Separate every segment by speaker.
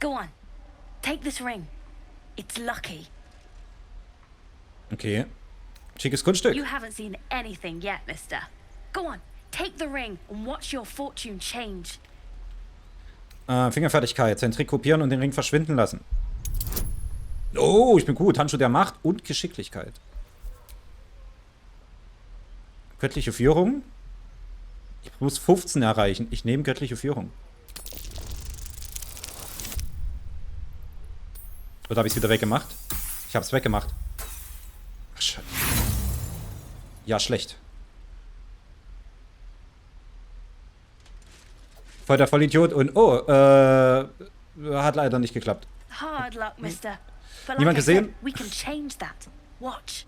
Speaker 1: Go on. Take this ring. It's lucky.
Speaker 2: Okay. Schickes Kunststück.
Speaker 1: You haven't seen anything yet, mister. Go on. Take the ring and watch your fortune change.
Speaker 2: Fingerfertigkeit. Sein Trick kopieren und den Ring verschwinden lassen. Oh, ich bin gut. Handschuh der Macht und Geschicklichkeit. Göttliche Führung. Ich muss 15 erreichen. Ich nehme göttliche Führung. Oder habe ich es wieder weggemacht? Ich habe es weggemacht. Ach, Scheiße. Ja, schlecht. Voll der Vollidiot und oh, hat leider nicht geklappt.
Speaker 1: Hard luck, mister. But
Speaker 2: Niemand
Speaker 1: like I said,
Speaker 2: gesehen?
Speaker 1: we can change that. Watch.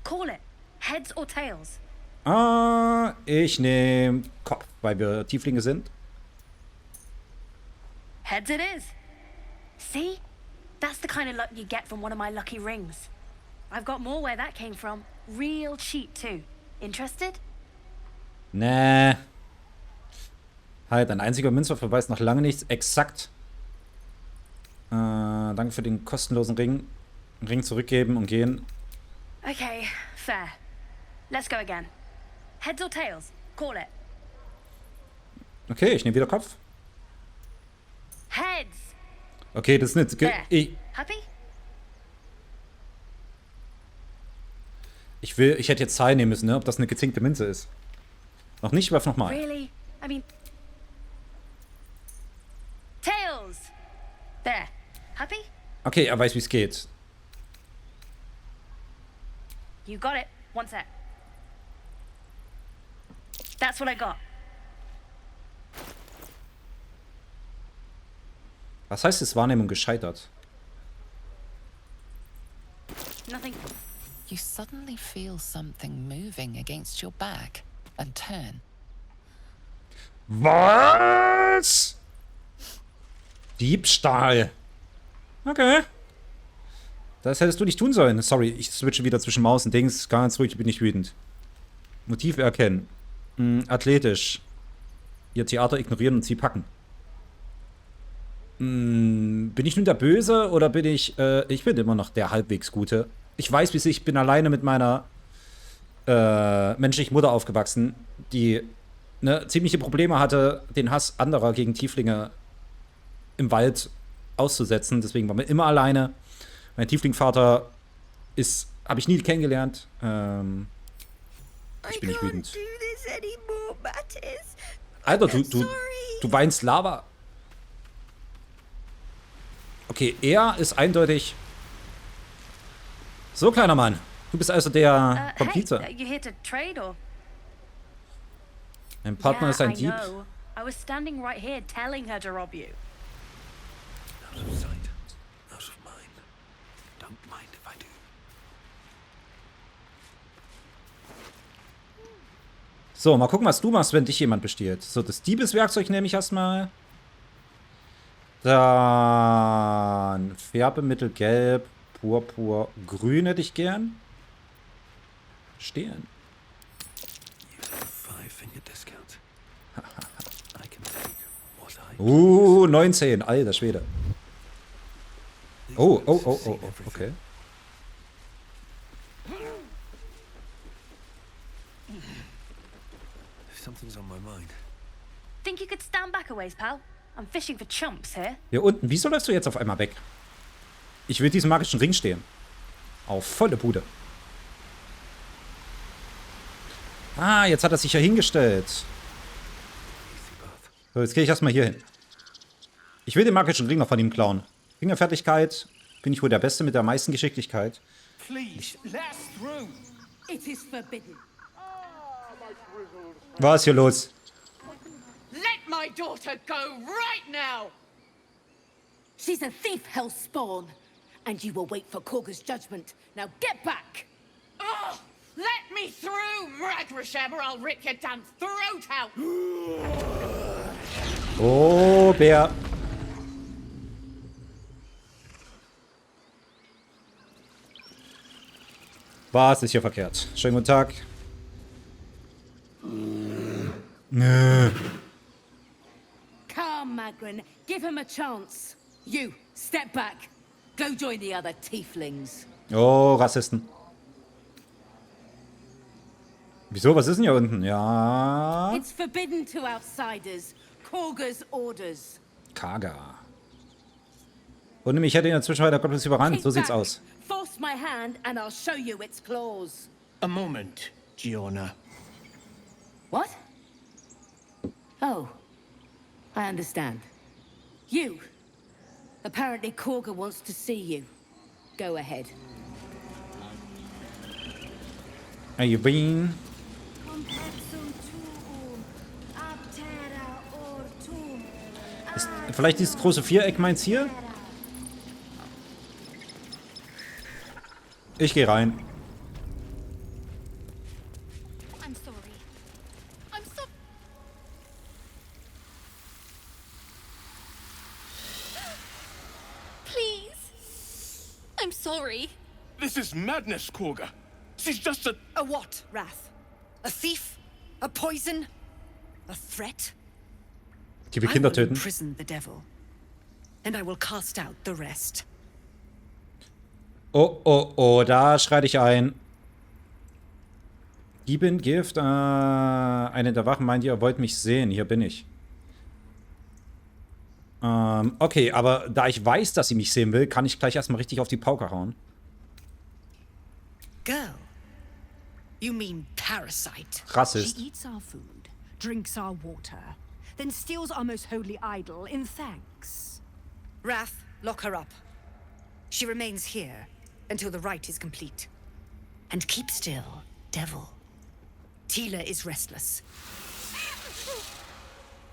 Speaker 1: Call it. Heads or tails?
Speaker 2: Ich nehme Kopf, weil wir Tieflinge sind.
Speaker 1: Heads it is. See? That's the kind of luck you get from one of my lucky rings. I've got more where that came from. Real cheap too. Interested?
Speaker 2: Nee. Halt, ein einziger Münzwurf verweist noch lange nichts. Exakt. Danke für den kostenlosen Ring. Ring zurückgeben und gehen.
Speaker 1: Okay, fair. Let's go again. Heads or tails? Call it.
Speaker 2: Okay, ich nehme wieder Kopf.
Speaker 1: Heads.
Speaker 2: Okay, das ist nicht...
Speaker 1: There. Happy?
Speaker 2: Ich hätte jetzt Zahl nehmen müssen, ne? Ob das eine gezinkte Münze ist. Noch nicht, werf nochmal.
Speaker 1: Really? I mean... Tails. There. Happy?
Speaker 2: Okay, er weiß, wie es geht.
Speaker 1: You got it. One sec. That's what I got.
Speaker 2: Was heißt jetzt Wahrnehmung gescheitert?
Speaker 1: Nothing.
Speaker 3: You suddenly feel something moving against your back and turn.
Speaker 2: Was? Diebstahl. Okay. Das hättest du nicht tun sollen. Sorry, ich switche wieder zwischen Maus und Dings. Ganz ruhig, bin ich wütend. Motiv erkennen. Athletisch. Ihr Theater ignorieren und sie packen. Bin ich nun der Böse oder bin ich... ich bin immer noch der halbwegs Gute. Ich weiß, wie ich bin alleine mit meiner menschlichen Mutter aufgewachsen, die ziemliche Probleme hatte, den Hass anderer gegen Tieflinge im Wald auszusetzen. Deswegen waren wir immer alleine. Mein Tieflingvater habe ich nie kennengelernt. Ich bin nicht wütend. Alter, du weinst Lava. Okay, er ist eindeutig... So, kleiner Mann. Du bist also der Komplize.
Speaker 1: Hey, you here to trade or?
Speaker 2: Mein Partner ist ein Dieb.
Speaker 1: I was standing right here telling her to rob you.
Speaker 4: Out of sight, out of mind. Don't mind if I do.
Speaker 2: So, mal gucken, was du machst, wenn dich jemand bestiehlt. So, das Diebeswerkzeug nehme ich erstmal. Dann Färbemittel gelb, purpur, grün hätte ich gern. Stehlen. 19, alter Schwede. Oh, okay.
Speaker 4: Something's on my mind.
Speaker 1: Think you could stand back a ways, pal? I'm fishing for chumps here.
Speaker 2: Hier unten, wieso läufst du jetzt auf einmal weg? Ich will diesen magischen Ring stehen. Auf volle Bude. Ah, jetzt hat er sich ja hingestellt. So, jetzt gehe ich erstmal hier hin. Ich will den magischen Ring noch von ihm klauen. Fingerfertigkeit bin ich wohl der Beste mit der meisten Geschicklichkeit. Was ist hier los?
Speaker 5: Let my daughter go right now! She's a thief, hellspawn, and you will wait for Korga's judgment. Now get back! Oh, let me through, Mragrasham, or I'll rip your damn throat out!
Speaker 2: Oh, Bär. Was ist hier verkehrt? Schönen guten Tag.
Speaker 5: Come Lagren, give him a chance. You, step back. Go join the other Tieflings.
Speaker 2: Oh, Rassisten. Wieso? Was ist denn hier unten? Ja.
Speaker 5: It's forbidden to outsiders. Korga's orders.
Speaker 2: Kaga. Und nämlich hätte ihn inzwischen der Goblins überrannt. So
Speaker 5: Keep
Speaker 2: sieht's
Speaker 5: back.
Speaker 2: aus.
Speaker 5: Force my hand and I'll show you its claws.
Speaker 6: A moment, Giona.
Speaker 5: What? Oh, I understand. You. Apparently Korga wants to see you. Go ahead.
Speaker 2: Ey, Wien. Ist vielleicht dieses große Viereck meins hier? Ich gehe rein.
Speaker 1: I'm sorry. I'm so... Please. I'm sorry.
Speaker 6: This is madness, Korga. She's just a...
Speaker 5: A what, Wrath? A thief? A poison? A threat?
Speaker 2: Die will
Speaker 5: I
Speaker 2: Kinder
Speaker 5: will
Speaker 2: töten.
Speaker 5: imprison the devil. And I will cast out the rest.
Speaker 2: Oh, oh, oh, da schreite ich ein. Giebin, Gift, eine der Wachen meint, ihr wollt mich sehen. Hier bin ich. Okay, aber da ich weiß, dass sie mich sehen will, kann ich gleich erstmal richtig auf die Pauke hauen.
Speaker 5: Girl. You mean parasite.
Speaker 2: Rassist.
Speaker 7: She eats our food, drinks our water, then steals our most holy idol in thanks.
Speaker 5: Wrath, lock her up. She remains here until the rite is complete. And keep still, devil. Tila is restless.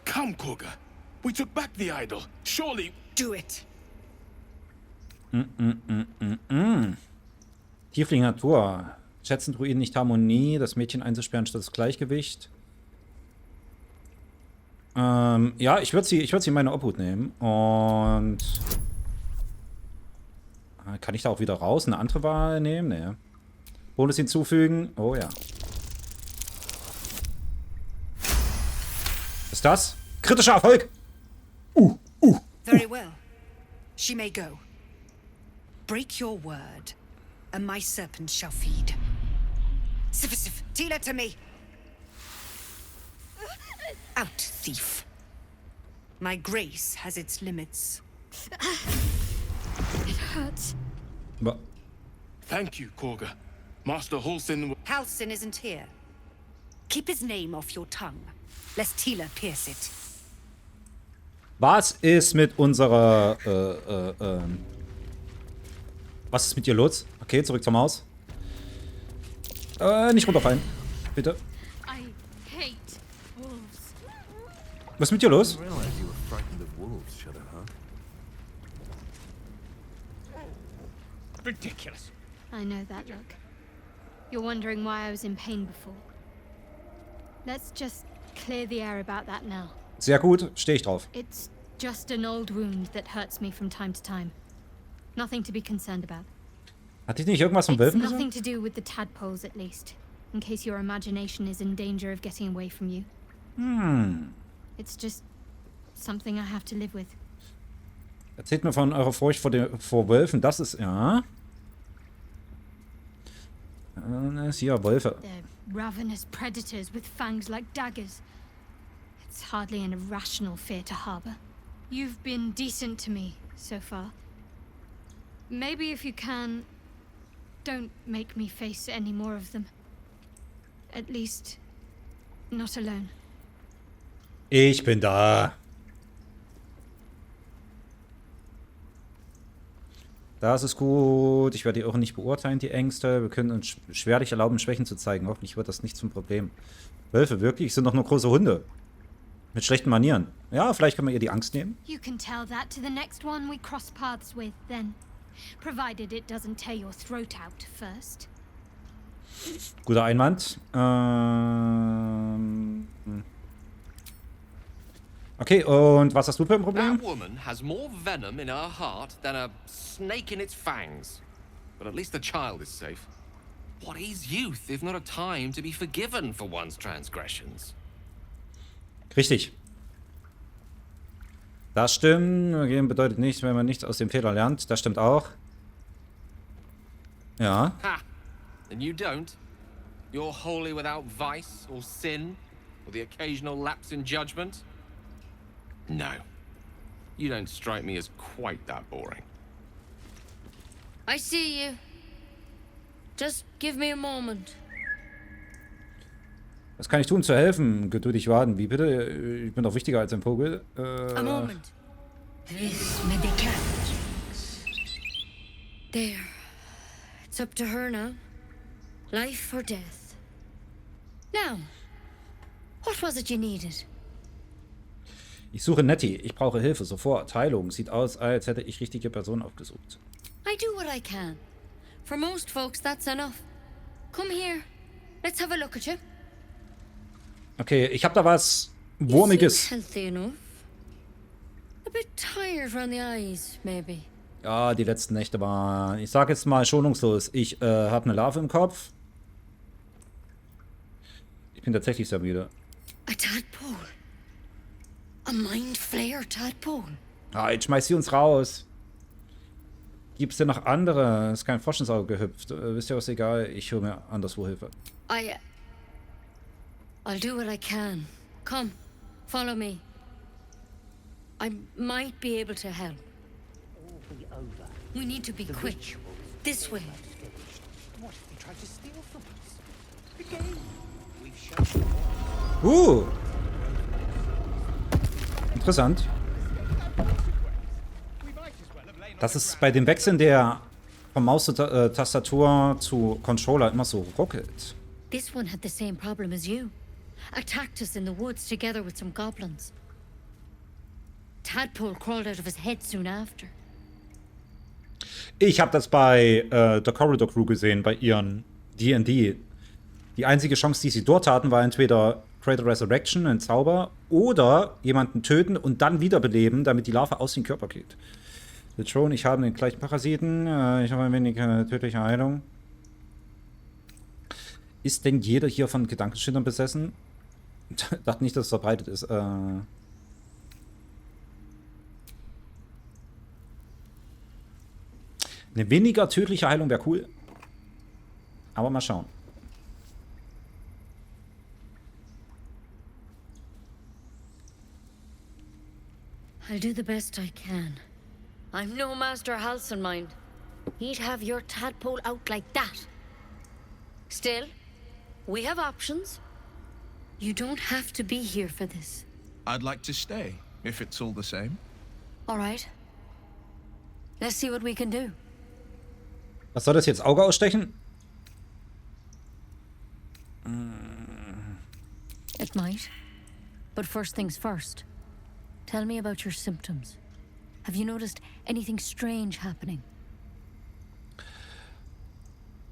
Speaker 6: Come, Korga. We took back the idol. Surely...
Speaker 5: Do it.
Speaker 2: Tiefling Natur. Schätzen Druiden nicht Harmonie, das Mädchen einzusperren statt das Gleichgewicht. Ja, ich würde sie in meine Obhut nehmen. Und... Kann ich da auch wieder raus? Eine andere Wahl nehmen? Nee. Bonus hinzufügen. Oh ja. Ist das? Kritischer Erfolg!
Speaker 5: Very well. She may go. Break your word, and my serpent shall feed. Sif, Tila to me! Out, thief. My grace has its limits.
Speaker 1: It hurts.
Speaker 2: Ba-
Speaker 6: Thank you, Korga. Master Halsin...
Speaker 5: Halsin isn't here. Keep his name off your tongue, lest Tila pierce it.
Speaker 2: Was ist mit unserer, Was ist mit dir los? Okay, zurück zum Haus. Nicht runterfallen. Bitte.
Speaker 1: I hate wolves.
Speaker 2: Was ist mit dir los?
Speaker 4: Realize you were frightened of wolves, Shadow, huh?
Speaker 6: Ridiculous.
Speaker 8: I know that look. You're wondering why I was in pain before. Let's just clear the air about that now.
Speaker 2: Sehr gut, stehe ich drauf.
Speaker 8: It's just an old wound that hurts me from time to time. Nothing to be concerned about.
Speaker 2: Hat die nicht irgendwas von
Speaker 8: It's
Speaker 2: Wölfen
Speaker 8: nothing
Speaker 2: gesagt?
Speaker 8: to do with the tadpoles, at least. In case your imagination is in danger of getting away from you. It's just something I have to live with.
Speaker 2: Erzählt mir von eurer Furcht vor Wölfen. Das ist, ja. Ist hier, Wölfe.
Speaker 8: They're ravenous predators with fangs like daggers. It's hardly an irrational fear to harbor. You've been decent to me so far. Maybe if you can, don't make me face any more of them. At least, not alone.
Speaker 2: Ich bin da. Das ist gut. Ich werde die auch nicht beurteilen, die Ängste. Wir können uns schwerlich erlauben, Schwächen zu zeigen. Hoffentlich wird das nicht zum Problem. Wölfe, wirklich? Sind doch nur große Hunde. Mit schlechten Manieren. Ja, vielleicht können wir ihr die Angst nehmen.
Speaker 8: You can tell that to the next one we cross paths with, then. Provided it doesn't tear your throat out first.
Speaker 2: Guter Einwand. Okay, und was hast du für ein Problem?
Speaker 9: That woman has more venom in her heart than a snake in its fangs. But at least the child is safe. What is youth if not a time to be forgiven for one's transgressions?
Speaker 2: Richtig. Das stimmt. Gehen bedeutet nichts, wenn man nichts aus dem Fehler lernt. Das stimmt auch. Ja.
Speaker 9: Ha! And you don't? You're wholly without vice or sin or the occasional lapse in judgment? No. You don't strike me as quite that boring.
Speaker 5: I see you. Just give me a moment.
Speaker 2: Was kann ich tun zu helfen? Geduldig warten. Wie bitte? Ich bin doch wichtiger als ein Vogel.
Speaker 5: A moment. This medicat. There. It's up to her now. Life or death. Now, what was it you needed?
Speaker 2: Ich suche Nettie. Ich brauche Hilfe. Sofort. Heilung. Sieht aus, als hätte ich richtige Personen aufgesucht.
Speaker 5: I do what I can. For most folks, that's enough. Come here. Let's have a look at you.
Speaker 2: Okay, ich habe da was
Speaker 5: You
Speaker 2: Wurmiges.
Speaker 5: seem healthy enough. A bit tired around the eyes, maybe.
Speaker 2: Ja, die letzten Nächte waren, ich sage jetzt mal schonungslos, ich habe eine Larve im Kopf. Ich bin tatsächlich sehr müde.
Speaker 5: A tadpole. A mind flayer tadpole.
Speaker 2: Ah, jetzt schmeißt sie uns raus. Gibt's denn noch andere? Ist kein Forschungsauge gehüpft. Wisst ihr was, egal, ich hole mir anderswo Hilfe.
Speaker 5: I'll do what I can. Come, follow me. I might be able to help. We need to be quick. This way.
Speaker 2: Interessant. Dass es bei dem Wechseln der von Maustastatur zu Controller immer so ruckelt.
Speaker 5: This one had the same problem as you. Attacked us in the woods together with some goblins. Tadpole crawled out of his head soon after.
Speaker 2: Ich habe das bei der Corridor Crew gesehen, bei ihren D&D. Die einzige Chance, die sie dort hatten, war entweder Greater Resurrection, ein Zauber, oder jemanden töten und dann wiederbeleben, damit die Larve aus dem Körper geht. Jetzt schon, ich habe den gleichen Parasiten, ich habe ein wenig tödliche Heilung. Ist denn jeder hier von Gedankenschindern besessen? Dachte nicht, dass es verbreitet ist. Eine weniger tödliche Heilung wäre cool. Aber mal schauen.
Speaker 5: I'll do the best I can. I'm no Master Halcyon, mind. He'd have your tadpole out like that. Still, we have options. You don't have to be here for this.
Speaker 6: I'd like to stay, if it's all the same.
Speaker 5: All right. Let's see what we can do.
Speaker 2: Was soll das jetzt? Auge ausstechen?
Speaker 5: It might. But first things first. Tell me about your symptoms. Have you noticed anything strange happening?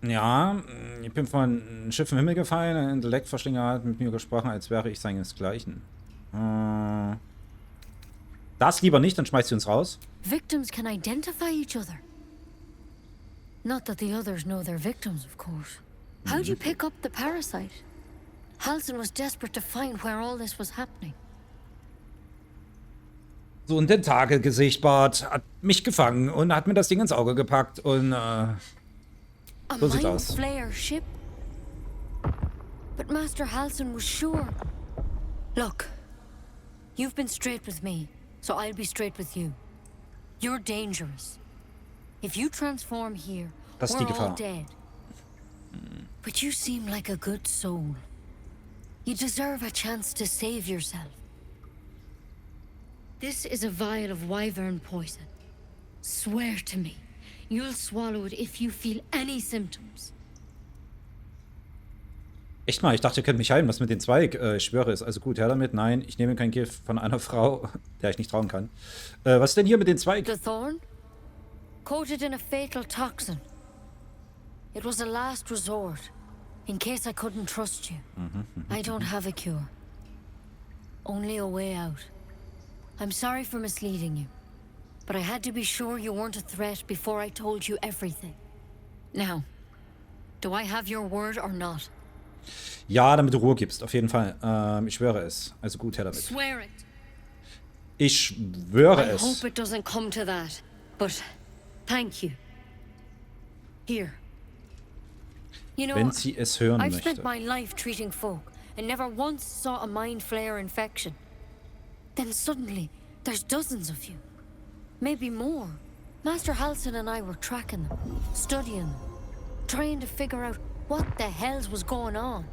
Speaker 2: Ja, ich bin von einem Schiff im Himmel gefallen. Ein Intellektverschlinger hat mit mir gesprochen, als wäre ich seinesgleichen. Das lieber nicht, dann schmeißt sie uns raus.
Speaker 5: Victims can identify each other. Not that the others know they're victims, of course. How'd you pick up the parasite? Halcyon was desperate to find where all this was happening.
Speaker 2: So ein Tentakelgesicht-Bart hat mich gefangen und hat mir das Ding ins Auge gepackt und so sieht's aus.
Speaker 5: A mind flayer ship? But Master Halcyon was sure. Look, you've been straight with me, so I'll be straight with you. You're dangerous. If you transform here,
Speaker 2: Das ist die
Speaker 5: we're all
Speaker 2: Gefahr.
Speaker 5: dead. But you seem like a good soul. You deserve a chance to save yourself. This is a vial of wyvern poison. Swear to me, you'll swallow it if you feel any symptoms.
Speaker 2: Echt mal, ich dachte, ihr könnt mich heilen. Was mit dem Zweig? Ich schwöre, ist also gut. Her damit. Nein, ich nehme kein Gift von einer Frau, der ich nicht trauen kann. Was ist denn hier mit dem Zweig?
Speaker 5: The thorn? Coated in a fatal toxin. It was a last resort, in case I couldn't trust you. I don't have a cure. Only a way out. I'm sorry for misleading you, but I had to be sure you weren't a threat before I told you everything. Now, do I have your word or not?
Speaker 2: Ja, damit du Ruhe gibst, auf jeden Fall. Ich schwöre es. Also gut, her damit.
Speaker 5: Swear it.
Speaker 2: Ich schwöre
Speaker 5: I
Speaker 2: es.
Speaker 5: hope it doesn't come to that, but thank you. Here. You know,
Speaker 2: Wenn sie es hören
Speaker 5: I've
Speaker 2: möchte.
Speaker 5: spent my life treating folk and never once saw a mind flayer infection. Then suddenly, there's dozens of you. Maybe more. Master Halsin and I were tracking them, studying them, trying to figure out what the hells was going on.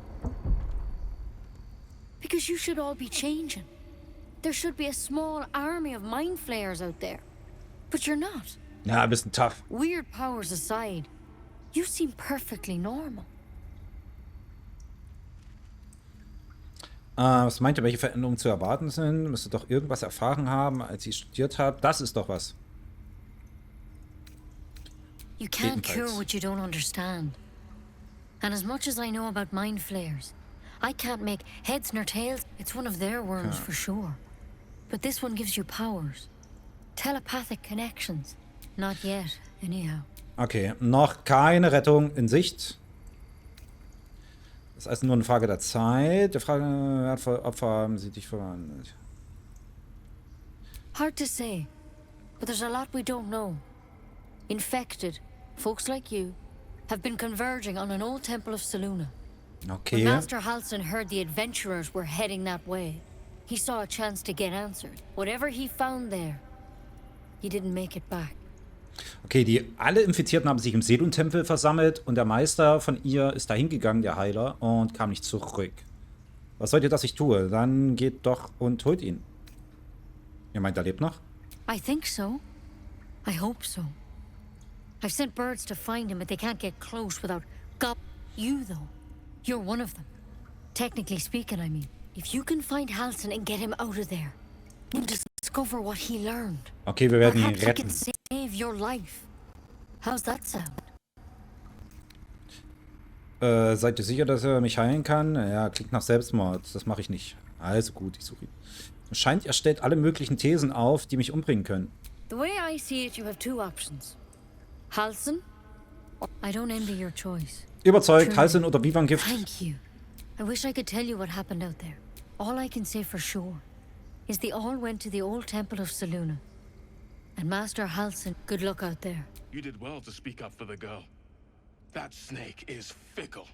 Speaker 5: Because you should all be changing. There should be a small army of mind flayers out there. But you're not.
Speaker 2: Ja, ein bisschen tough.
Speaker 5: Weird powers aside, you seem perfectly normal.
Speaker 2: Was meint ihr, welche Veränderungen zu erwarten sind? Müsste doch irgendwas erfahren haben, als ich studiert habe. Das ist doch was.
Speaker 5: You can't cure what you don't understand. And as much as I know about mind flayers, I can't make heads nor tails. It's one of their worms for sure. But this one gives you powers. Telepathic connections. Not yet, anyhow.
Speaker 2: Okay, noch keine Rettung in Sicht. Das ist also nur eine Frage der Zeit. Die Frage, wertvolle Opfer haben sie dich verwandelt.
Speaker 5: Hard to say, but there's a lot we don't know. Infected, folks like you, have been converging on an old temple of Selûne.
Speaker 2: Okay.
Speaker 5: When Master Halsin heard the adventurers were heading that way, he saw a chance to get answered. Whatever he found there, he didn't make it back.
Speaker 2: Okay, die alle Infizierten haben sich im Selûne-Tempel versammelt und der Meister von ihr ist da hingegangen, der Heiler, und kam nicht zurück. Was sollt ihr, dass ich tue? Dann geht doch und holt ihn. Ihr meint, er lebt noch?
Speaker 5: I think so. I hope so. I've sent birds to find him, but they can't get close without you, though. You're one of them. Technically speaking, I mean. If you can find Halsin and get him out of there, and discover what he learned.
Speaker 2: Okay, wir werden ihn
Speaker 5: Perhaps he
Speaker 2: retten.
Speaker 5: can save your life. How's that sound?
Speaker 2: Seid ihr sicher, dass er mich heilen kann? Ja, klingt nach Selbstmord. Das mache ich nicht. Also gut, ich suche ihn. Es scheint, er stellt alle möglichen Thesen auf, die mich umbringen können.
Speaker 5: The way I see it, you have two options. Halsin? I don't envy your choice.
Speaker 2: Überzeugt,
Speaker 5: True.
Speaker 2: Halsin oder Vivan-Gift.
Speaker 5: Thank you. I wish I could tell you what happened out there. All I can say for sure is they all went to the old temple of Selûne. And Master Halsin, good luck out there.
Speaker 6: You did well to speak up for the girl. That snake is fickle.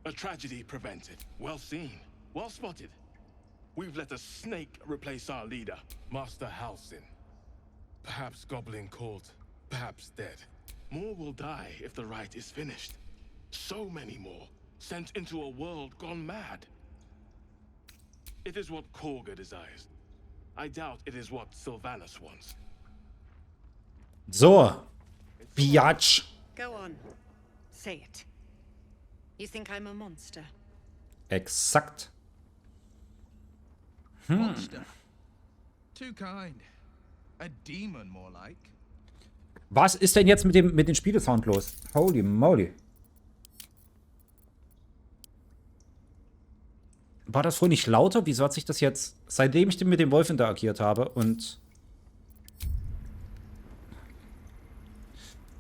Speaker 6: A tragedy prevented. Well seen. Well spotted. We've let a snake replace our leader, Master Halsin. Perhaps goblin caught, perhaps dead. More will die if the rite is finished. So many more, sent into a world gone mad. It is what Korga desires. I doubt it is what Sylvanas wants.
Speaker 2: So, Biatch.
Speaker 10: Go on. Say it. You think I'm a monster?
Speaker 2: Exakt.
Speaker 11: Monster. Too kind. A demon, more like.
Speaker 2: Was ist denn jetzt mit den Spielesound los? Holy moly. War das vorhin nicht lauter? Wieso hat sich das jetzt, seitdem ich mit dem Wolf interagiert habe und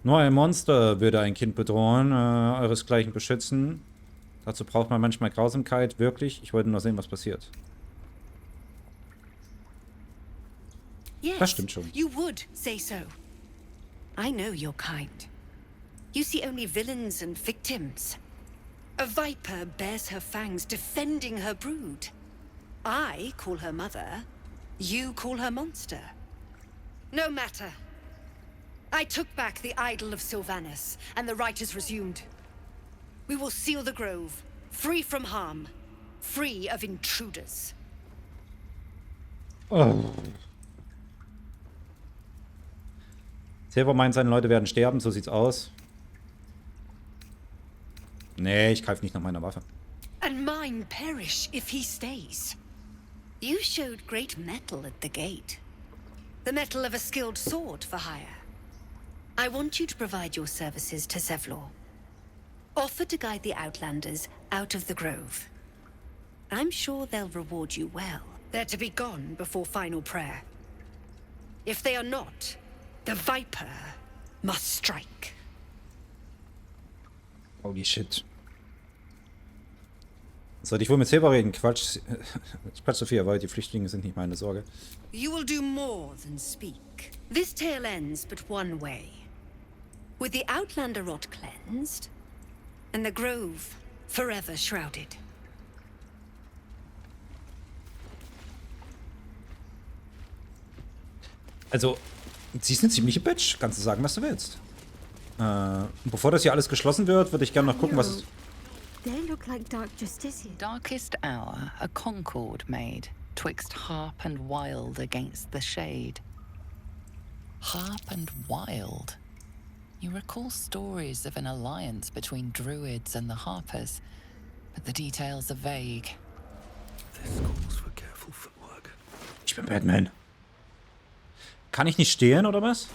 Speaker 2: nur ein Monster würde ein Kind bedrohen, euresgleichen beschützen. Dazu braucht man manchmal Grausamkeit, wirklich. Ich wollte nur sehen, was passiert. Das stimmt schon.
Speaker 10: You would say so. I know you're kind. You see only villains and victims. A viper bears her fangs defending her brood. I call her mother. You call her monster. No matter. I took back the idol of Sylvanas, and the rite is resumed. We will seal the grove, free from harm, free of intruders.
Speaker 2: Oh. Silver meint, seine Leute werden sterben, so sieht's aus. Nee, ich greife nicht nach meiner Waffe.
Speaker 10: And mine perish if he stays. You showed great mettle at the gate. The mettle of a skilled sword for hire. I want you to provide your services to Zevlor. Offer to guide the Outlanders out of the grove. I'm sure they'll reward you well. They're to be gone before final prayer. If they are not, the Viper must strike.
Speaker 2: Holy shit. Sollte ich wohl mit Silber reden? Quatsch. Ich quatsch so viel, aber die Flüchtlinge sind nicht meine Sorge.
Speaker 10: You will do more than speak. This tale ends but one way. With the Outlander rot cleansed, and the grove forever shrouded.
Speaker 2: Also, sie ist eine ziemliche Bitch, kannst du sagen, was du willst. Bevor das hier alles geschlossen wird, würde ich gerne noch gucken, was es...
Speaker 8: They look like dark justiciars.
Speaker 3: Darkest hour, a concord made, twixt harp and wild against the shade. Harp and wild. You recall stories of an alliance between druids and the harpers, but the details are vague.
Speaker 4: This calls for careful footwork.
Speaker 2: Ich bin Batman. Kann ich nicht stehlen, oder was?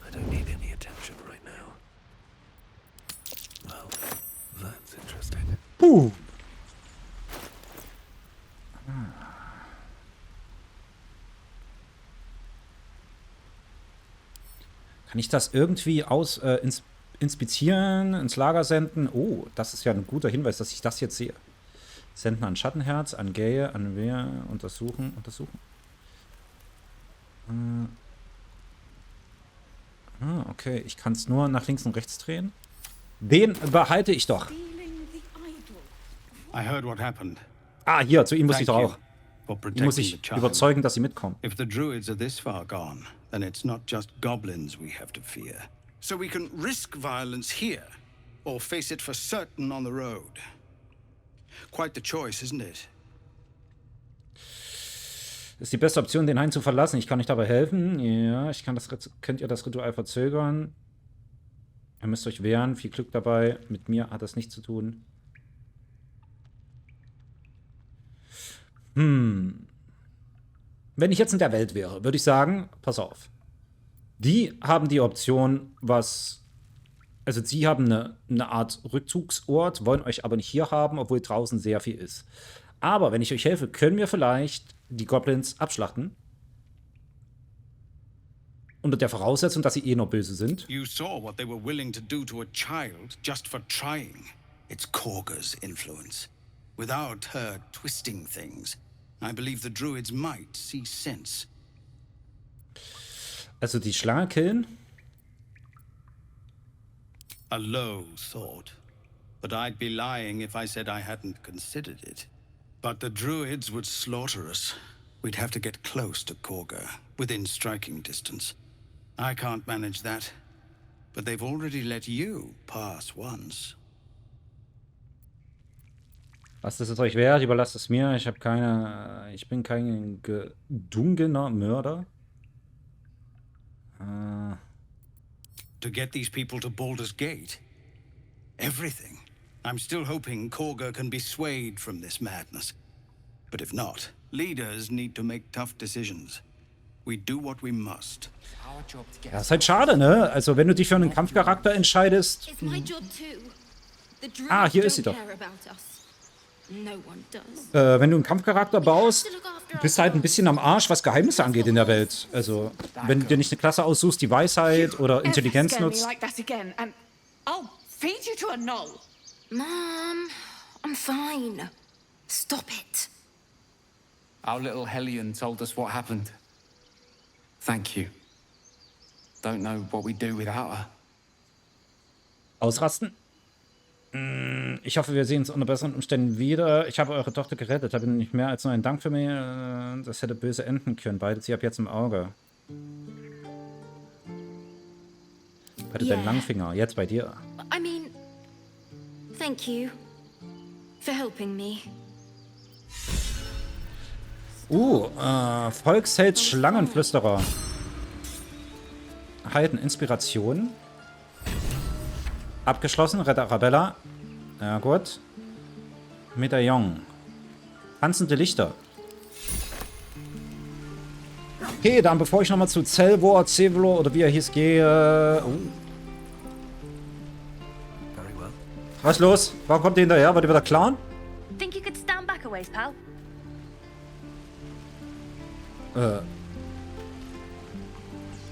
Speaker 4: I don't need any attention right now. Well, that's interesting.
Speaker 2: Puh. Kann ich das irgendwie inspizieren, ins Lager senden? Oh, das ist ja ein guter Hinweis, dass ich das jetzt sehe. Senden an Schattenherz, an Gaye, an Wer, untersuchen. Okay, ich kann es nur nach links und rechts drehen. Den behalte ich doch.
Speaker 12: I heard what happened.
Speaker 2: Ah, hier, zu ihm muss ich doch
Speaker 12: Thank
Speaker 2: auch.
Speaker 12: for
Speaker 2: Ihn
Speaker 12: protecting
Speaker 2: muss
Speaker 12: the
Speaker 2: ich
Speaker 12: child.
Speaker 2: überzeugen, dass sie mitkommen.
Speaker 12: If the druids are this far gone, then it's not just goblins we have to fear. So we can risk violence here, or face it for certain on the road. Quite the choice, isn't it?
Speaker 2: Ist die beste Option, den Hain zu verlassen. Ich kann euch dabei helfen. Ja, könnt ihr das Ritual verzögern. Ihr müsst euch wehren. Viel Glück dabei. Mit mir hat das nichts zu tun. Wenn ich jetzt in der Welt wäre, würde ich sagen, pass auf. Die haben die Option, also sie haben eine Art Rückzugsort, wollen euch aber nicht hier haben, obwohl draußen sehr viel ist. Aber wenn ich euch helfe, können wir vielleicht die Goblins abschlachten. Unter der Voraussetzung, dass sie eh noch böse sind.
Speaker 12: You saw what they were willing to do to a child just for trying. It's Korga's influence. Without her twisting things, I believe the druids might see sense.
Speaker 2: Also die Schlange killen?
Speaker 12: A low thought. But I'd be lying if I said I hadn't considered it. But the druids would slaughter us. We'd have to get close to Korga, within striking distance. I can't manage that. But they've already let you pass once.
Speaker 2: Was ist es euch wert? Überlasst es mir. Ich bin kein gedungener Mörder.
Speaker 12: To get these people to Baldurs Gate? Everything. I'm still hoping Korga can be swayed from this madness. But if not, leaders need to make tough decisions. We do what we must.
Speaker 2: Ja, ist halt schade, ne? Also, wenn du dich für einen Kampfcharakter entscheidest.
Speaker 8: It's my job too. The druids
Speaker 2: Ah, hier ist sie
Speaker 8: don't
Speaker 2: doch.
Speaker 8: care about us. No one does.
Speaker 2: Wenn du einen Kampfcharakter baust, bist du halt ein bisschen am Arsch, was Geheimnisse angeht in der Welt. Also, wenn du dir nicht eine Klasse aussuchst, die Weisheit oder Intelligenz nutzt.
Speaker 8: Mom, I'm fine. Stop it.
Speaker 13: Our little hellion told us what happened. Thank you. Don't know what we'd do without her.
Speaker 2: Ausrasten? Ich hoffe, wir sehen uns unter besseren Umständen wieder. Ich habe eure Tochter gerettet. Habe nicht mehr als nur einen Dank für mich. Das hätte böse enden können. Beide sie ab jetzt im Auge. Beide deinen Langfinger. Jetzt bei dir.
Speaker 8: I mean, thank you for helping me.
Speaker 2: Volksheld Schlangenflüsterer. Heiden Inspiration. Abgeschlossen, Retter Arabella. Ja, gut. Medaillon. Tanzende Lichter. Okay, dann bevor ich nochmal zu Celvor oder wie er hieß, gehe. Was ist los? Warum kommt ihr hinterher? Wollt ihr wieder klauen?
Speaker 1: Think you could stand back a ways, pal?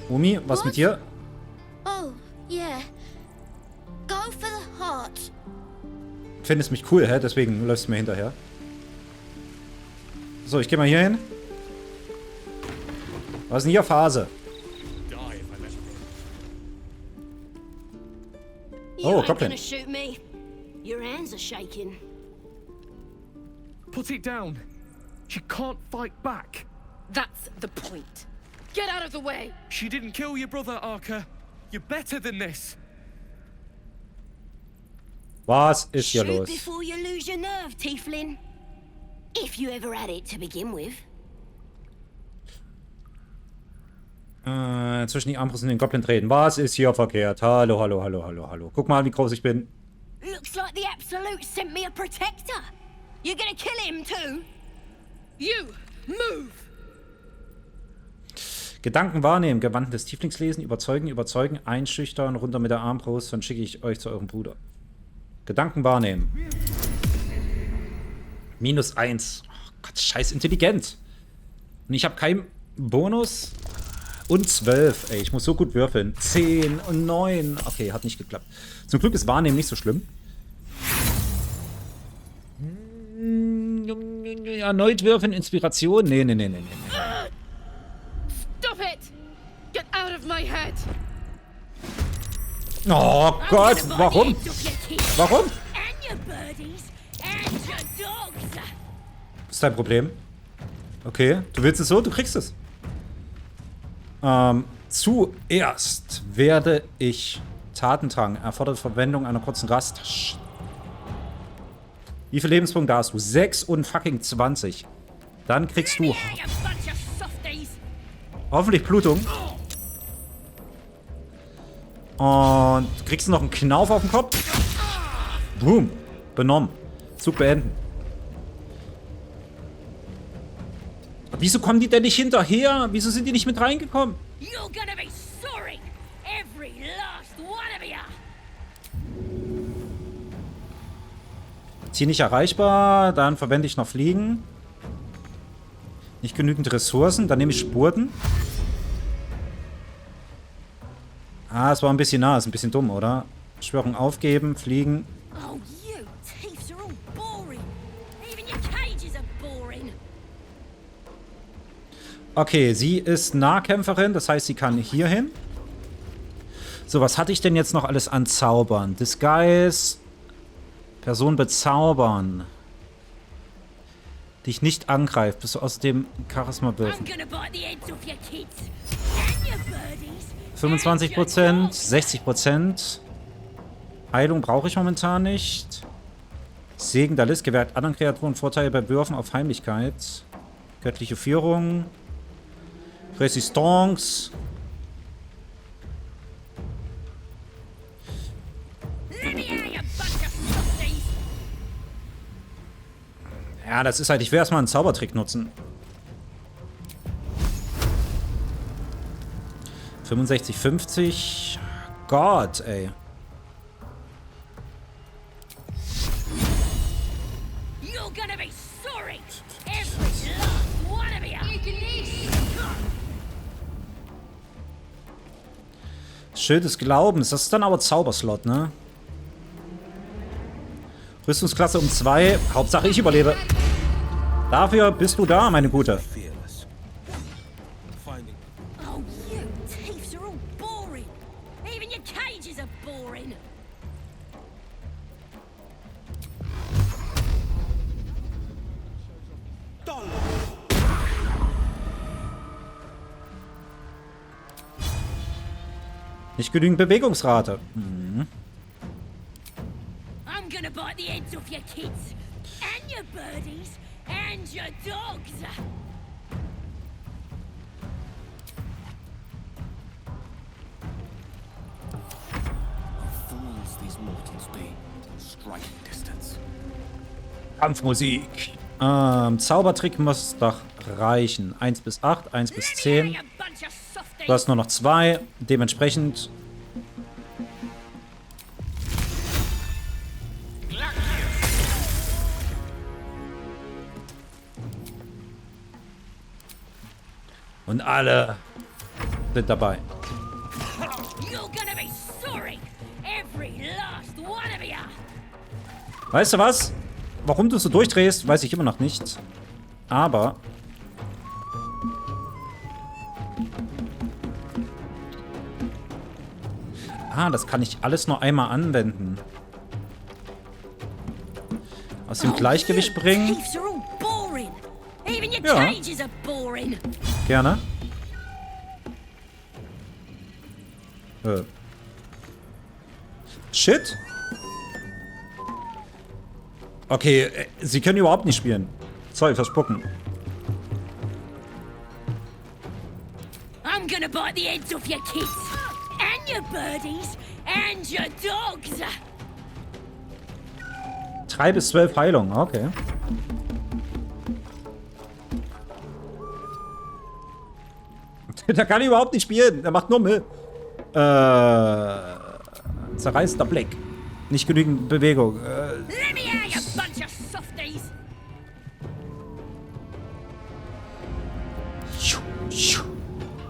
Speaker 2: Umi, was mit dir?
Speaker 8: Oh, yeah. Go for the heart.
Speaker 2: findest mich cool, hä? Deswegen läufst du mir hinterher. So, ich gehe mal hier hin. Was ist denn hier Phase? Oh, Goblin.
Speaker 5: Your hands are shaking.
Speaker 6: Put it down. She can't fight back.
Speaker 5: That's the point. Get out of the way.
Speaker 6: She didn't kill your brother, Arca. You're better than this.
Speaker 2: Was ist hier
Speaker 5: Shoot
Speaker 2: los?
Speaker 5: before you lose your nerve, Tiefling. If you ever had it to begin with.
Speaker 2: Zwischen die Armbrust und den Goblin treten. Was ist hier verkehrt? Hallo, hallo, hallo, hallo, hallo. Guck mal, wie groß ich bin.
Speaker 5: Looks like the Absolute sent me a protector. You're gonna kill him too? You, move!
Speaker 2: Gedanken wahrnehmen, gewandtes Tieflingslesen, überzeugen, überzeugen, einschüchtern, runter mit der Armbrust, dann schicke ich euch zu eurem Bruder. Gedanken wahrnehmen. -1. Oh Gott, scheiß intelligent. Und ich habe keinen Bonus. Und 12. Ey, ich muss so gut würfeln. 10 und 9. Okay, hat nicht geklappt. Zum Glück ist Wahrnehmen nicht so schlimm. Erneut würfeln, Inspiration. Nee.
Speaker 5: Stop it! Get out of my head!
Speaker 2: Oh Gott, warum? Warum? Was ist dein Problem? Okay, du willst es so, du kriegst es. Zuerst werde ich Taten tragen. Erfordert Verwendung einer kurzen Rast. Wie viele Lebenspunkte hast du? 26. Dann kriegst du hoffentlich Blutung. Und kriegst du noch einen Knauf auf den Kopf. Boom. Benommen. Zug beenden. Wieso kommen die denn nicht hinterher? Wieso sind die nicht mit reingekommen? Ziel nicht erreichbar. Dann verwende ich noch Fliegen. Nicht genügend Ressourcen. Dann nehme ich Spurten. Ah, es war ein bisschen nah. Ist ein bisschen dumm, oder? Schwörung aufgeben. Fliegen. Okay, sie ist Nahkämpferin, das heißt, sie kann hier hin. So, was hatte ich denn jetzt noch alles an Zaubern? Disguise. Person bezaubern. Dich nicht angreift, bis du aus dem Charisma würfeln. 25%, 60%. Heilung brauche ich momentan nicht. Segen der List gewährt anderen Kreaturen Vorteile bei Würfen auf Heimlichkeit. Göttliche Führung. Resistance. Ja, das ist halt, ich will erstmal einen Zaubertrick nutzen. 65, 50. Gott, ey. Schild des Glaubens, das ist dann aber Zauberslot, ne? Rüstungsklasse um 2. Hauptsache ich überlebe. Dafür bist du da, meine Gute. Nicht genügend Bewegungsrate. Mhm.
Speaker 5: I'm gonna bite the heads off your kids and your birdies and your dogs.
Speaker 4: Fools these mortals be. Striking distance.
Speaker 2: Kampfmusik. Zaubertrick muss doch reichen. 1 bis 8, 1 bis 10. Du hast nur noch 2. Dementsprechend. Und alle sind dabei. Weißt du was? Warum du so durchdrehst, weiß ich immer noch nicht. Aber... Ah, das kann ich alles nur einmal anwenden. Aus dem Gleichgewicht bringen. Ja. Gerne. Shit. Okay, sie können überhaupt nicht spielen. Sorry, verspucken.
Speaker 5: I'm gonna bite the heads off your kids and your birdies and your dogs.
Speaker 2: 3 bis 12 Heilung, okay. Der kann überhaupt nicht spielen. Der macht nur Müll. Zerreißender Blick. Nicht genügend Bewegung.
Speaker 5: Let me out, you bunch of softies.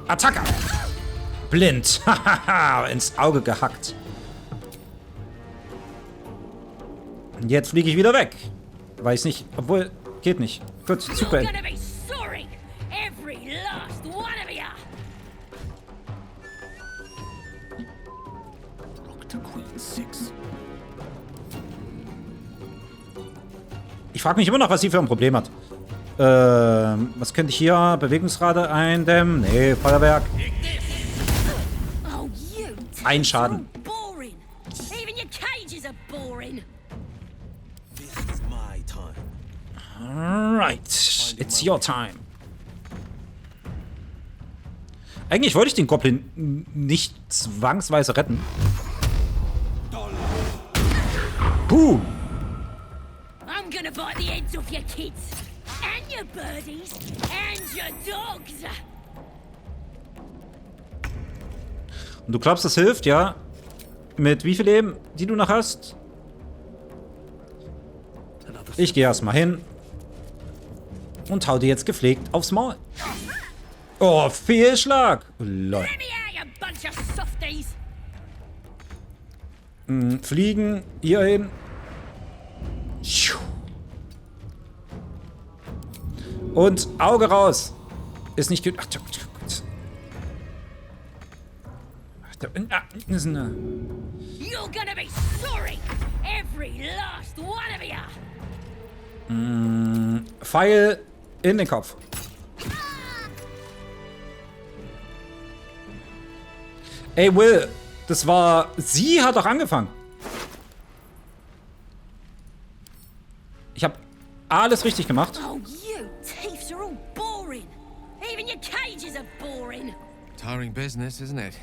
Speaker 2: Attacke! Blind. Hahaha, ins Auge gehackt. Jetzt fliege ich wieder weg. Weiß nicht, obwohl, geht nicht. Gut, super. Ich frage mich immer noch, was sie für ein Problem hat. Was könnte ich hier? Bewegungsrate eindämmen? Nee, Feuerwerk. Ein Schaden. Alright, it's your time. Eigentlich wollte ich den Goblin nicht zwangsweise retten. Puh.
Speaker 5: I'm gonna bite the heads off your kids and your birdies and your dogs.
Speaker 2: Und du glaubst, das hilft, ja? Mit wie viel Leben, die du noch hast? Ich gehe erstmal hin und hau dir jetzt gepflegt aufs Maul. Oh, Fehlschlag. Lol. Fliegen, hier hin. Und Auge raus. Ist nicht gut. Ach, gut.
Speaker 5: You're gonna be sorry, every last one of you.
Speaker 2: Pfeil in den Kopf. Ey, Will, das war... Sie hat doch angefangen. Ich habe alles richtig gemacht.
Speaker 5: Oh, you thieves are all boring. Even your cages are boring.
Speaker 9: Tiring business, isn't it?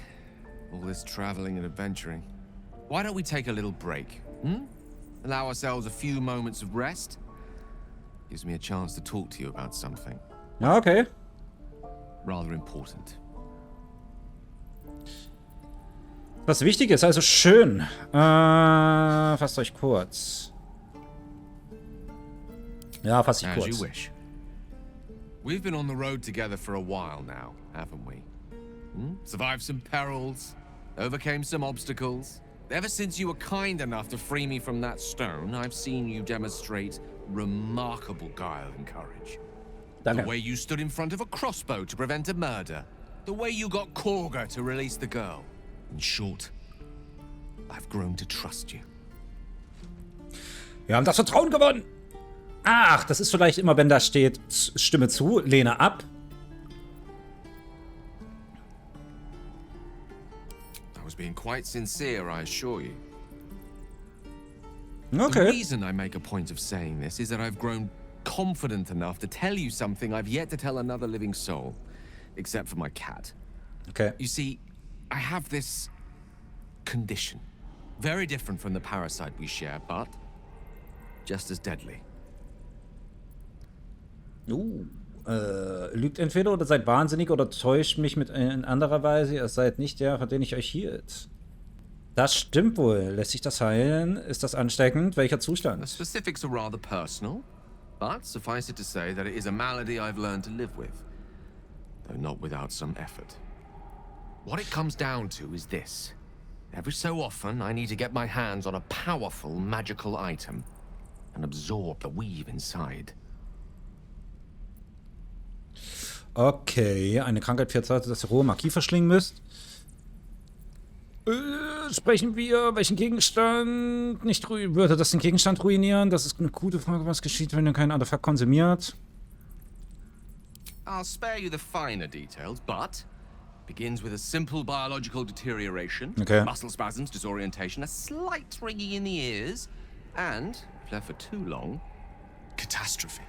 Speaker 9: All this traveling and adventuring. Why don't we take a little break? Allow ourselves a few moments of rest? Gives me a chance to talk to you about something.
Speaker 2: Ja, okay.
Speaker 9: Rather important.
Speaker 2: Was wichtig ist, also schön. Fasst euch kurz. Ja, fass dich kurz.
Speaker 9: As you wish. We've been on the road together for a while now, haven't we? Survived some perils, overcame some obstacles. Ever since you were kind enough to free me from that stone, I've seen you demonstrate remarkable guile and courage.
Speaker 2: Danke.
Speaker 9: The way you stood in front of a crossbow to prevent a murder. The way you got Korga to release the girl. In short, I've grown to trust you.
Speaker 2: Wir haben das Vertrauen gewonnen. Ach, das ist vielleicht immer, wenn da steht, stimme zu, lehne ab.
Speaker 9: I was being quite sincere, I assure you.
Speaker 2: Okay.
Speaker 9: The reason I make a point of saying this is that I've grown confident enough to tell you something I've yet to tell another living soul, except for my cat.
Speaker 2: Okay.
Speaker 9: You see, I have this condition, very different from the parasite we share, but just as deadly.
Speaker 2: Lügt entweder oder seid wahnsinnig oder täuscht mich mit in anderer Weise. Ihr seid nicht der, von dem ich euch hielt. Das stimmt wohl. Lässt sich das heilen? Ist das ansteckend? Welcher Zustand?
Speaker 9: The specifics are rather personal, but suffice it to say that it is a malady I've learned to live with, though not without some effort. What it comes down to is this. Every so often, I need to get my hands on a powerful magical item. and absorb the weave inside.
Speaker 2: Okay, eine Krankheit führt dazu, dass ihr rohe Magie verschlingen müsst. Sprechen wir, welchen Gegenstand nicht würde das den Gegenstand ruinieren? Das ist eine gute Frage, was geschieht, wenn ihr keinen Artefakt konsumiert.
Speaker 9: I'll spare you the finer details, but begins with a simple biological deterioration,
Speaker 2: okay.
Speaker 9: Muscle spasms, disorientation, a slight ringing in the ears, and, if left for too long, catastrophe.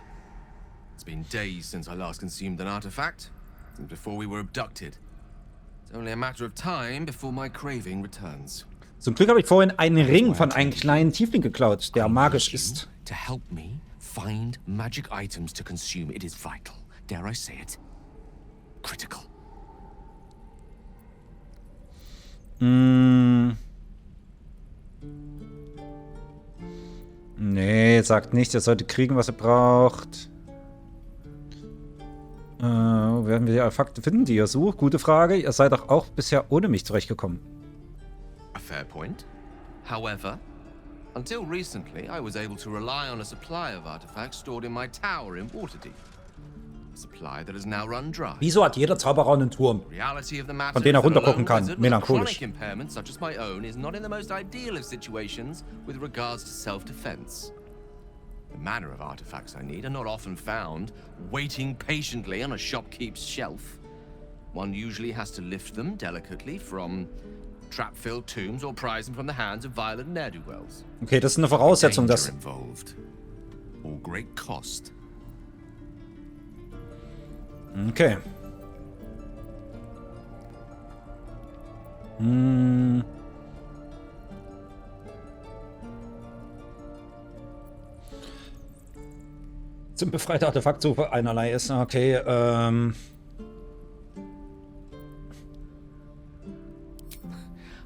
Speaker 9: It's been days since I last consumed an artifact, since before we were abducted. It's only a matter of time before my craving returns.
Speaker 2: Zum Glück habe ich vorhin einen Ring von einem kleinen Tiefling geklaut, der magisch ist.
Speaker 9: To help me find magic items to consume, it is vital. Dare I say it? Critical.
Speaker 2: Nee, sagt nicht, er sollte kriegen, was er braucht. Wo werden wir die Artefakte finden, die ihr sucht? Gute Frage. Ihr seid doch auch bisher ohne mich zurechtgekommen.
Speaker 9: A fair point. However, until recently, I was able to rely on a supply of artifacts stored in my tower in Waterdeep. A supply that has now run dry.
Speaker 2: Wieso hat jeder Zauberer einen Turm, von dem er runtergucken kann? Melancholisch.
Speaker 9: Impairment such as my own is not in the most ideal of situations with regards to self-defense. The manner of artifacts I need are not often found waiting patiently on a shopkeep's shelf. One usually has to lift them delicately from trap-filled tombs or prise them from the hands of violent ne'er-do-wells.
Speaker 2: Okay, das ist eine Voraussetzung, dass...
Speaker 9: Or great cost.
Speaker 2: Okay. Zum befreite Artefaktsuche einerlei ist. Okay,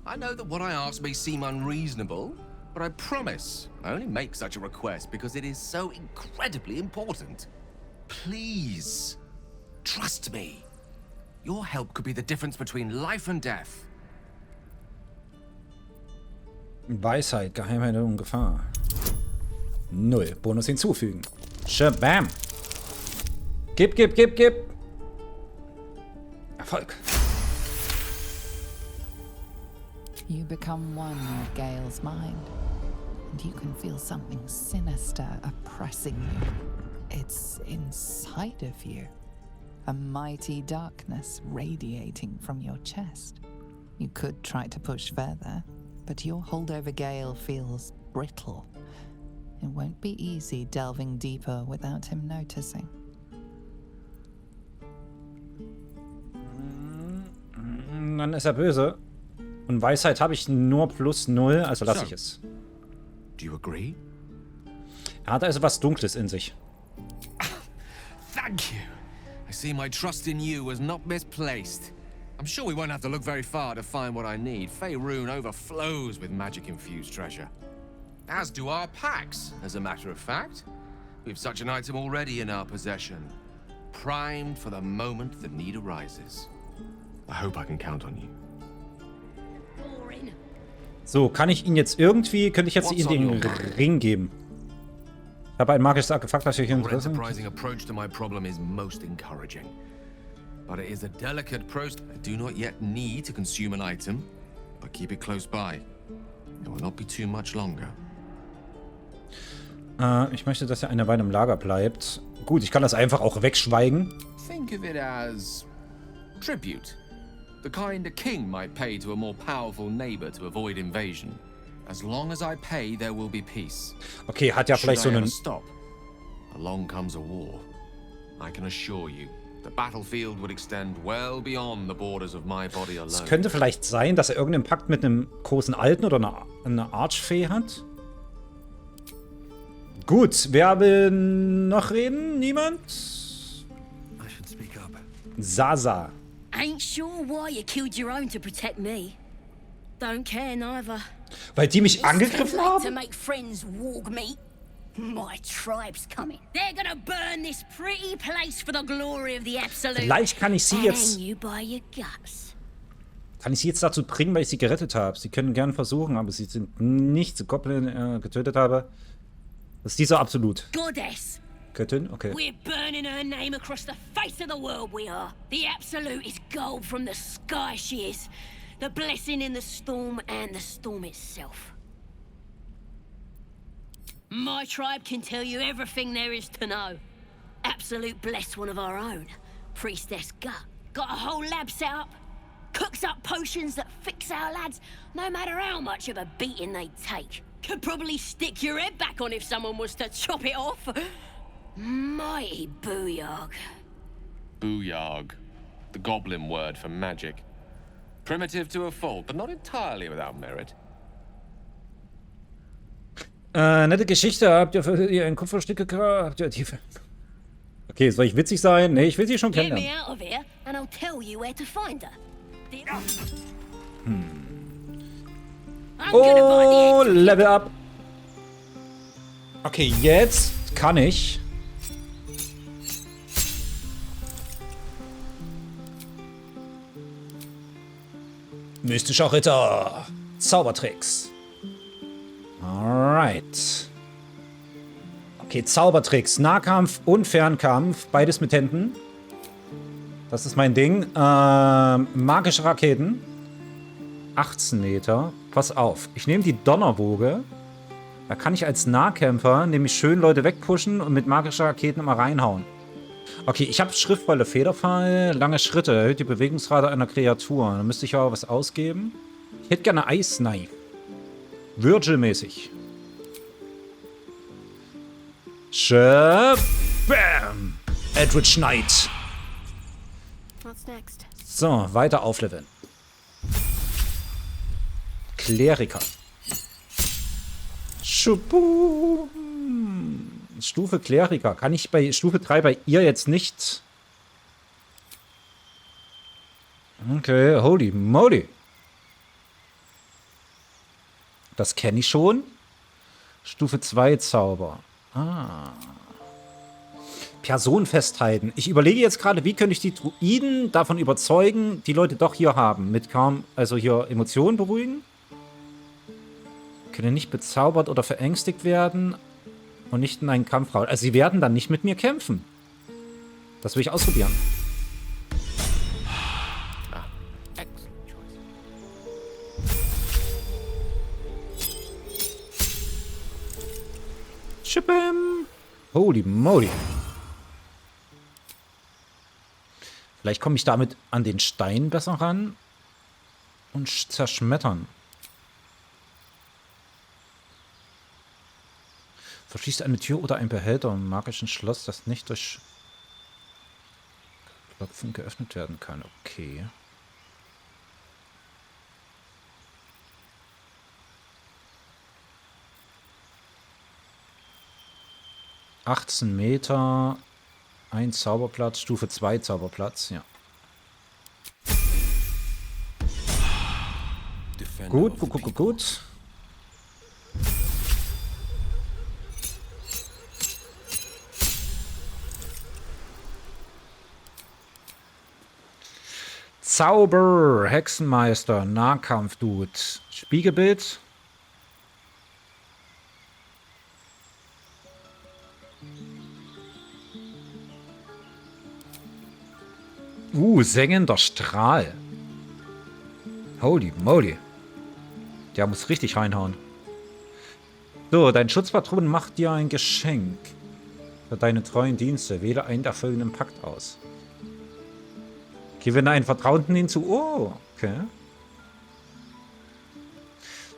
Speaker 9: I know that what I ask may seem unreasonable, but I promise I only make such a request because it is so incredibly important. Please, trust me. Your help could be the difference between life and death.
Speaker 2: Weisheit, Geheimheit und Gefahr. 0. Bonus hinzufügen. Shabam. Gib. Erfolg.
Speaker 3: You become one with Gale's mind, and you can feel something sinister oppressing you. It's inside of you, a mighty darkness radiating from your chest. You could try to push further, but your hold over Gale feels brittle. It won't be easy delving deeper without him noticing.
Speaker 2: Dann ist er böse. Und Weisheit habe ich nur plus 0, also lasse ich es.
Speaker 9: Do you agree?
Speaker 2: Er hat also was Dunkles in sich.
Speaker 9: Thank you. I see my trust in you was not misplaced. I'm sure we won't have to look very far to find what I need. Faerun overflows with magic-infused treasure. As do our packs, as a matter of fact. We've such an item already in our possession. Primed for the moment the need arises. I hope I can count on you.
Speaker 2: So, kann ich ihn jetzt irgendwie, könnte ich jetzt ihm den Ring geben? Ich habe ein magisches Artefakt, das ich interessiert.
Speaker 9: Your enterprising approach to my problem is most encouraging. But it is a delicate process. I do not yet need to consume an item, but keep it close by. It will not be too much longer.
Speaker 2: Ich möchte, dass er eine Weile im Lager bleibt. Gut, ich kann das einfach auch wegschweigen.
Speaker 9: Think of it as tribute. The kind a king might pay to a more powerful neighbor to avoid invasion. As long as I pay, there will be peace.
Speaker 2: Okay, hat ja vielleicht so einen...
Speaker 9: Stop. Along comes a war. I can assure you, the battlefield would extend well beyond the borders of my body alone.
Speaker 2: Es könnte vielleicht sein, dass er irgendeinen Pakt mit einem großen Alten oder einer Archfee hat. Gut, wer will noch reden? Niemand? Sasa.
Speaker 1: Ain't sure why you killed your own to protect me. Don't care neither.
Speaker 2: Weil die mich angegriffen haben?
Speaker 1: To make friends walk me. My tribe's coming. They're gonna burn this pretty place for the glory of the absolute.
Speaker 2: Vielleicht kann ich sie jetzt...
Speaker 1: You by your guts.
Speaker 2: Kann ich sie jetzt dazu bringen, weil ich sie gerettet habe? Sie können gern versuchen, aber sie sind nicht zu Goblin getötet habe. Das ist dieser Absolut.
Speaker 5: Goddess.
Speaker 2: Göttin? Okay.
Speaker 5: We're burning her name across the face of the world, we are. The Absolute is gold from the sky, she is. The blessing in the storm and the storm itself. My tribe can tell you everything there is to know. Absolute blessed one of our own. Priestess Gut. Got a whole lab set up. Cooks up potions that fix our lads, no matter how much of a beating they take. Could probably stick your head back on if someone was to chop it off. Mighty booyog.
Speaker 9: Booyog. The goblin word for magic. Primitive to a fault, but not entirely without merit.
Speaker 2: Nette Geschichte. Habt ihr ein Kupferstück gekauft? Okay, soll ich witzig sein? Nee, ich will sie schon
Speaker 5: Get me
Speaker 2: kennenlernen.
Speaker 5: out of here and I'll tell you where to find her.
Speaker 2: Oh, Level Up. Okay, jetzt kann ich. Mystischer Ritter. Zaubertricks. Alright. Okay, Zaubertricks. Nahkampf und Fernkampf. Beides mit Händen. Das ist mein Ding. Magische Raketen. 18 Meter. Pass auf. Ich nehme die Donnerwoge. Da kann ich als Nahkämpfer nämlich schön Leute wegpushen und mit magischen Raketen immer reinhauen. Okay, ich habe schriftvolle Federfall. Lange Schritte. Erhöht die Bewegungsrate einer Kreatur. Da müsste ich aber was ausgeben. Ich hätte gerne Ice Knife. Virgil-mäßig. Bam! Eldritch Knight.
Speaker 5: What's next?
Speaker 2: So, weiter aufleveln. Kleriker. Schubu. Stufe Kleriker. Kann ich bei Stufe 3 bei ihr jetzt nicht... Okay, holy moly. Das kenne ich schon. Stufe 2 Zauber. Ah. Person festhalten. Ich überlege jetzt gerade, wie könnte ich die Druiden davon überzeugen, die Leute doch hier haben. Mit kaum, also hier Emotionen beruhigen. Können nicht bezaubert oder verängstigt werden und nicht in einen Kampf raus. Also sie werden dann nicht mit mir kämpfen. Das will ich ausprobieren. Chippim. Holy moly. Vielleicht komme ich damit an den Stein besser ran und zerschmettern. Verschließt eine Tür oder ein Behälter im magischen Schloss, das nicht durch Klopfen geöffnet werden kann. Okay. ...18 Meter... Ein Zauberplatz, Stufe 2 Zauberplatz, ja. Gut, gut, gut, gut, gut. Zauber, Hexenmeister, Nahkampf-Dude, Spiegelbild. Sengender Strahl. Holy moly. Der muss richtig reinhauen. So, dein Schutzpatron macht dir ein Geschenk. Für deine treuen Dienste. Wähle einen der folgenden Pakt aus. Gewinne einen Vertrauten hinzu. Oh, okay.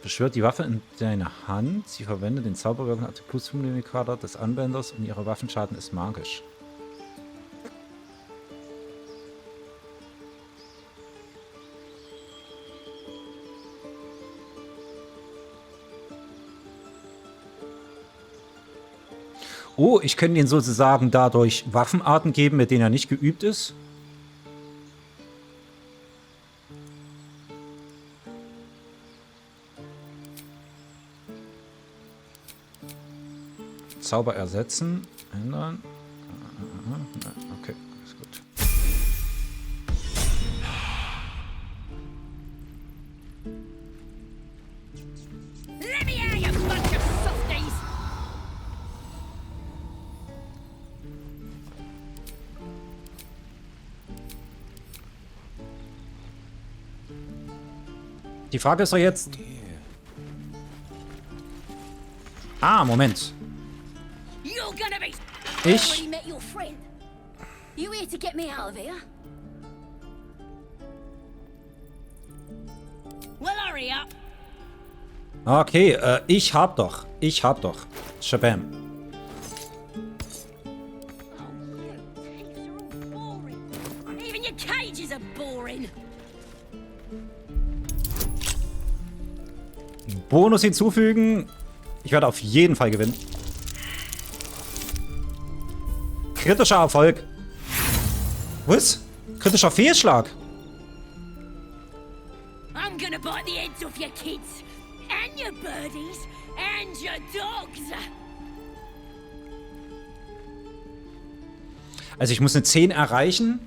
Speaker 2: Beschwört die Waffe in deine Hand. Sie verwendet den zauberwirkenden Plus-Multiplikator des Anwenders und ihre Waffenschaden ist magisch. Oh, ich könnte ihn sozusagen dadurch Waffenarten geben, mit denen er nicht geübt ist. Zauber ersetzen, ändern. Okay, ist gut. Die Frage ist doch jetzt... Ah, Moment. Ich...
Speaker 5: You here to get me out of here? Well, hurry up.
Speaker 2: Okay, ich hab doch. Shabam.
Speaker 5: Even your cages are boring.
Speaker 2: Bonus hinzufügen. Ich werde auf jeden Fall gewinnen. Kritischer Erfolg. Was? Kritischer Fehlschlag.
Speaker 5: I'm gonna bite the heads off your kids, and your birdies, and your dogs.
Speaker 2: Also ich muss eine 10 erreichen.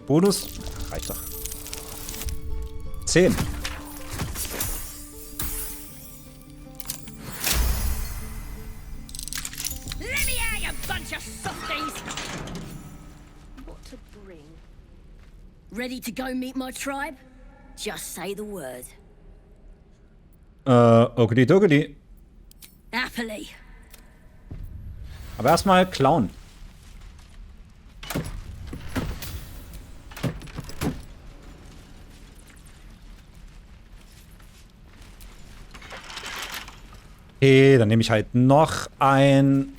Speaker 2: Bonus. Reicht doch. 10.
Speaker 5: Let me out, you bunch of softies. What to bring? Ready to go meet my tribe? Just say the word.
Speaker 2: Okidoki.
Speaker 5: Happily.
Speaker 2: Aber erstmal klauen. Okay, dann nehme ich halt noch ein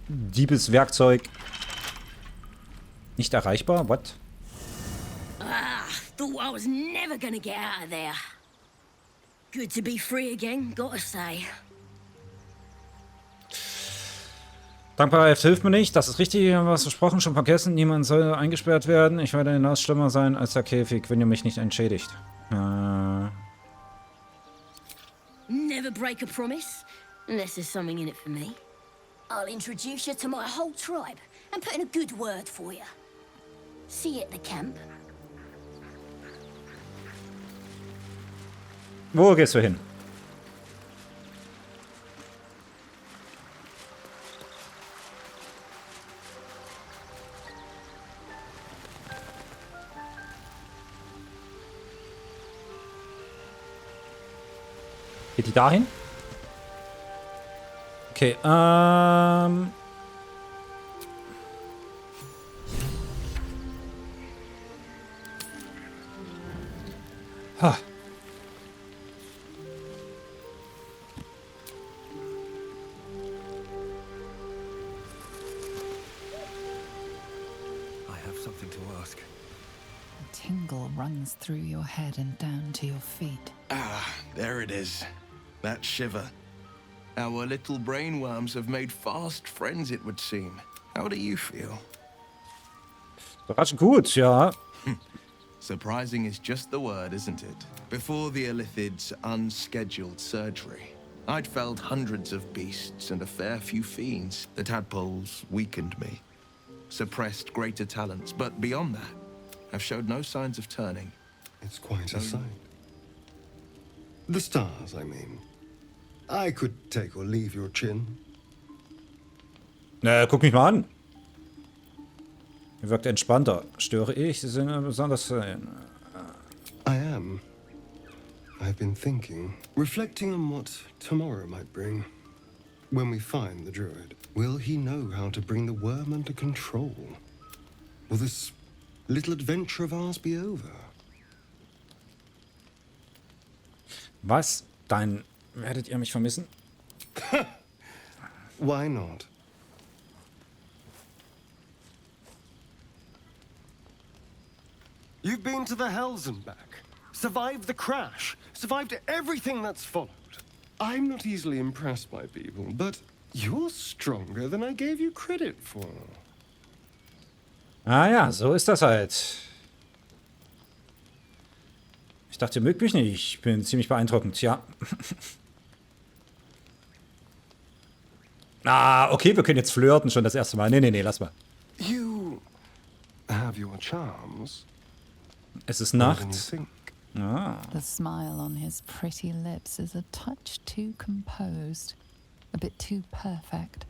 Speaker 2: Diebeswerkzeug. Nicht erreichbar? What?
Speaker 5: Thought I was never gonna get out of there. Good to be free again, gotta say.
Speaker 2: Dankbarkeit hilft mir nicht. Das ist richtig, was versprochen, schon vergessen. Niemand soll eingesperrt werden. Ich werde hinaus schlimmer sein als der Käfig, wenn ihr mich nicht entschädigt.
Speaker 5: Never break a promise, unless there's something in it for me. I'll introduce you to my whole tribe and put in a good word for you. See you at the camp.
Speaker 2: Wo gehst du hin? Geht die dahin? Okay, Ha.
Speaker 3: Tingle runs through your head and down to your feet.
Speaker 14: Ah, there it is. That shiver. Our little brainworms have made fast friends, it would seem. How do you feel?
Speaker 2: Überraschend gut, ja.
Speaker 14: Surprising is just the word, isn't it? Before the Illithid's unscheduled surgery, I'd felled hundreds of beasts and a fair few fiends. The tadpoles weakened me, suppressed greater talents, but beyond that, I've showed no signs of turning.
Speaker 15: It's quite a sight. The stars, I mean. I could take or leave your chin.
Speaker 2: Guck mich mal an. Er wirkt entspannter. Störe ich? Sie sind besonders...
Speaker 15: I am. I've been thinking, reflecting on what tomorrow might bring. When we find the druid, will he know how to bring the worm under control? Will this little adventure of ours be over?
Speaker 2: Was? Dann werdet ihr mich vermissen?
Speaker 15: Why not? You've been to the Hells and back, survived the crash, survived everything that's followed. I'm not easily impressed by people, but you're stronger than I gave you credit for.
Speaker 2: Ah ja, so ist das halt. Ich dachte, ihr mögt mich nicht. Ich bin ziemlich beeindruckend, ja. Ah, okay, wir können jetzt flirten schon das erste Mal. Nee, lass mal.
Speaker 15: You have your charms.
Speaker 2: Es ist Nacht. Ah.
Speaker 3: The smile on his pretty lips is a touch too composed, a bit too perfect.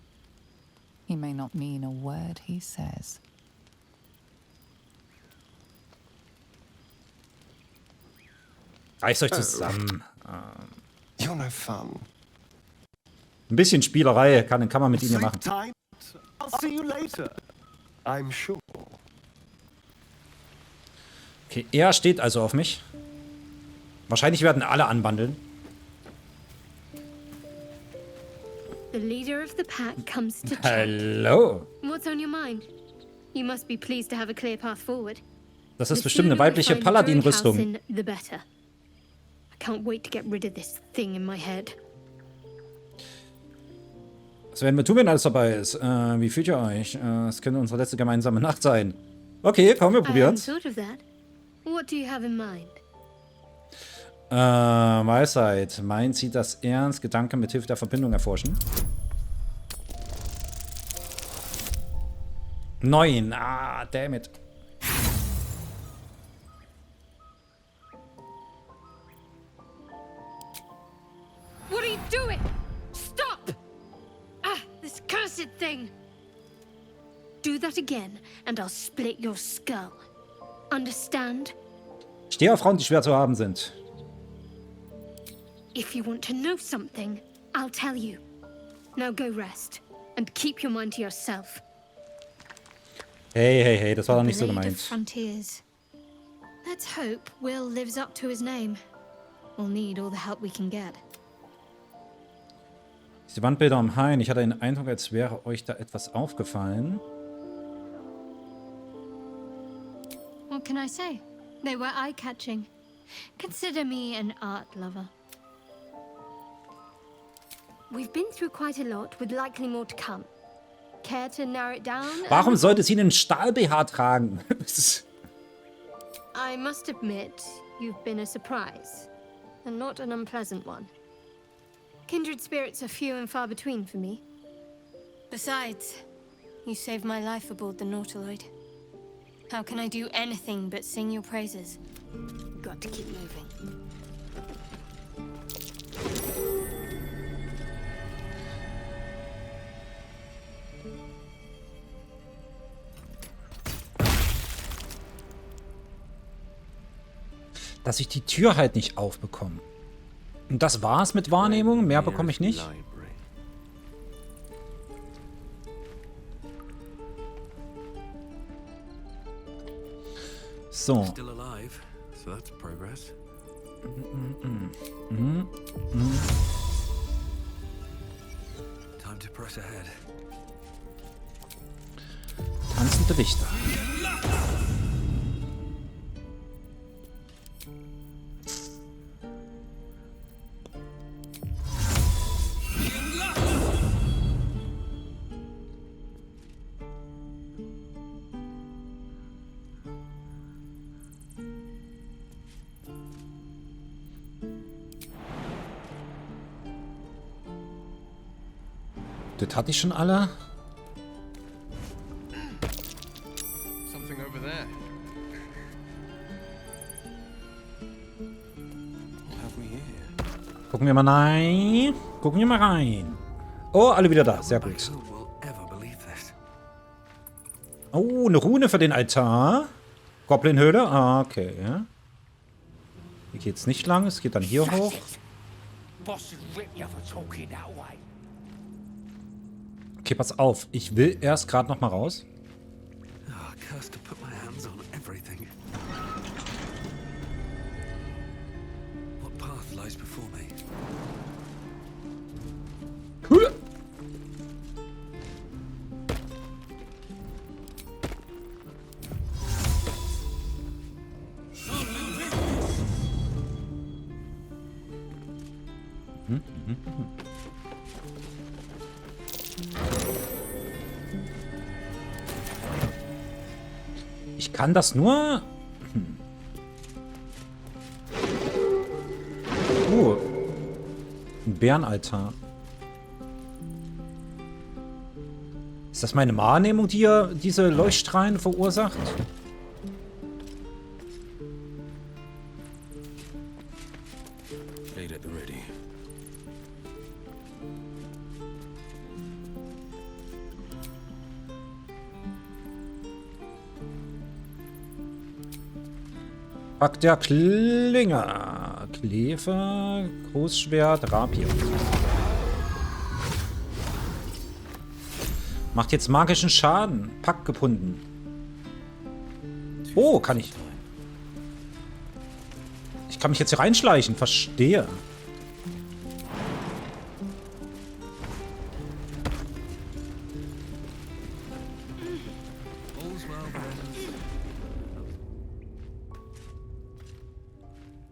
Speaker 3: He may not mean a word he says.
Speaker 2: Reißt euch zusammen.
Speaker 15: You're no fun.
Speaker 2: Ein bisschen Spielerei kann man mit ihm ja machen.
Speaker 15: Tight. I'll see you later. I'm sure.
Speaker 2: Okay, er steht also auf mich. Wahrscheinlich werden alle anbandeln.
Speaker 8: The leader of the pack comes to check.
Speaker 2: Hallo.
Speaker 8: What's on your mind? You must be pleased to have a clear path forward.
Speaker 2: Das ist bestimmt eine weibliche Paladin-Rüstung.
Speaker 8: The better. I can't wait to get rid of this thing in my head.
Speaker 2: Was werden wir tun, wenn alles dabei ist? Wie fühlt ihr euch? Es könnte unsere letzte gemeinsame Nacht sein. Okay, komm, wir probieren's.
Speaker 8: Thought of that. What do you have in mind?
Speaker 2: Weisheit. Mein zieht das ernst. Gedanken mit Hilfe der Verbindung erforschen. 9. Ah, damn it.
Speaker 8: What are you doing? Stop! Ah, this cursed thing! Do that again, and I'll split your skull. Understand?
Speaker 2: Ich stehe auf Frauen, die schwer zu haben sind.
Speaker 8: If you want to know something, I'll tell you. Now go rest, and keep your mind to yourself.
Speaker 2: Hey, hey, hey, das war doch nicht so
Speaker 8: Blade of
Speaker 2: gemeint.
Speaker 8: Frontiers. Let's hope Will lives up to his name. We'll need all the help we can get.
Speaker 2: Diese Wandbilder am Hain. Ich hatte den Eindruck, als wäre euch da etwas aufgefallen.
Speaker 8: What can I say? They were eye-catching. Consider me an art lover. We've been through quite a lot, with likely more to come. Care to narrow it down?
Speaker 2: Warum sollte sie einen Stahl-BH tragen?
Speaker 8: I must admit, you've been a surprise, and not an unpleasant one. Kindred spirits are few and far between for me. Besides, you saved my life aboard the Nautiloid. How can I do anything but sing your praises? Got to keep moving.
Speaker 2: Dass ich die Tür halt nicht aufbekomme. Und das war's mit Wahrnehmung? Mehr bekomme ich nicht? So.
Speaker 4: Still alive, so that's progress. Time to press ahead.
Speaker 2: Tanzende Lichter. Das hatte ich schon alle.
Speaker 11: Something over there. What have we here?
Speaker 2: Gucken wir mal rein. Gucken wir mal rein. Oh, alle wieder da. Sehr gut. Oh, eine Rune für den Altar. Goblin-Höhle. Ah, okay. Hier geht's nicht lang. Es geht dann hier hoch. Okay, pass auf. Ich will erst gerade noch mal raus. Ich kann das nur... Ein Bärenaltar. Ist das meine Wahrnehmung, die hier diese Leuchtstrahlen verursacht?
Speaker 4: Blade at the ready.
Speaker 2: Pack der Klinge. Kleve, Großschwert, Rapier. Macht jetzt magischen Schaden. Pack gebunden. Oh, kann ich. Ich kann mich jetzt hier reinschleichen. Verstehe.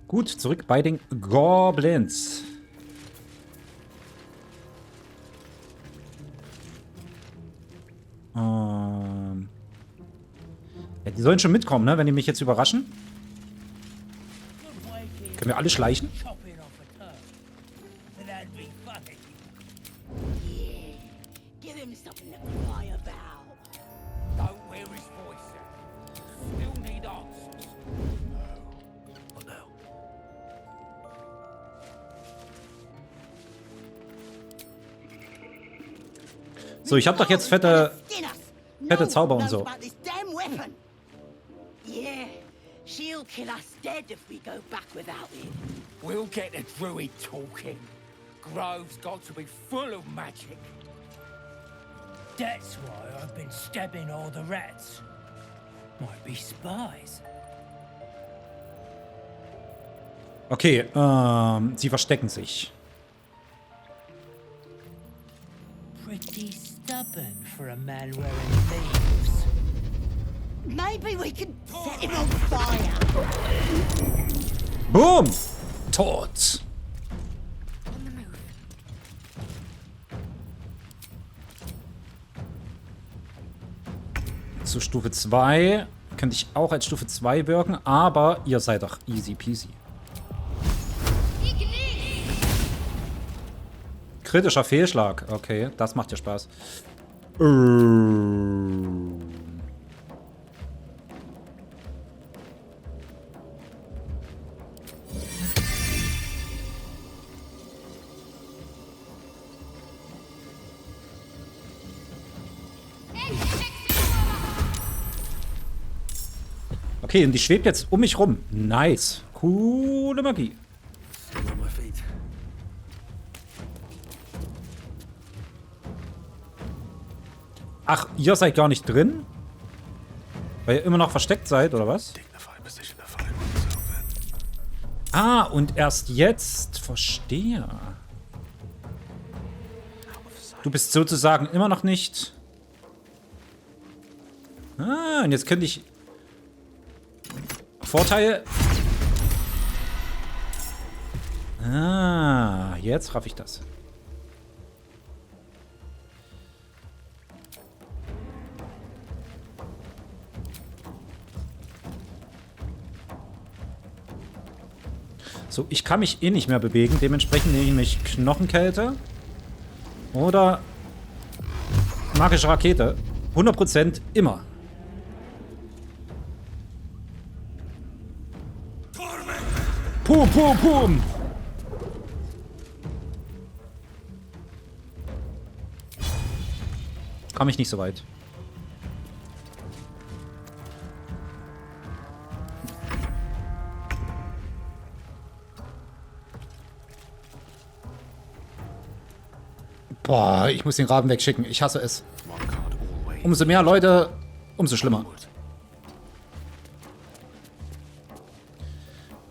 Speaker 2: Gut, zurück bei den Goblins. Ja, die sollen schon mitkommen, ne? Wenn die mich jetzt überraschen. Können wir alle schleichen? So, ich hab doch jetzt fette Zauber und so.
Speaker 5: Yeah, she'll kill us dead if we go back without it.
Speaker 16: We'll get the druid talking. Grove's got to be full of magic. That's why I've been stabbing all the rats. Might be spies.
Speaker 2: Okay, sie verstecken sich.
Speaker 16: Pretty stubborn for a man wearing leaves.
Speaker 5: Maybe we can set him on fire.
Speaker 2: Boom! Tot. Zu Stufe 2 könnte ich auch als Stufe 2 wirken, aber ihr seid doch easy peasy. Kritischer Fehlschlag. Okay, das macht ja Spaß. Okay, und die schwebt jetzt um mich rum. Nice. Coole Magie. Ach, ihr seid gar nicht drin? Weil ihr immer noch versteckt seid, oder was? Ah, und erst jetzt. Verstehe. Du bist sozusagen immer noch nicht... Ah, und jetzt könnte ich... Vorteil... Ah, jetzt raff ich das. So, ich kann mich eh nicht mehr bewegen. Dementsprechend nehme ich mich Knochenkälte. Oder magische Rakete. 100% immer. Pum, pum, pum. Kam ich nicht so weit. Boah, ich muss den Raben wegschicken. Ich hasse es. Umso mehr Leute, umso schlimmer.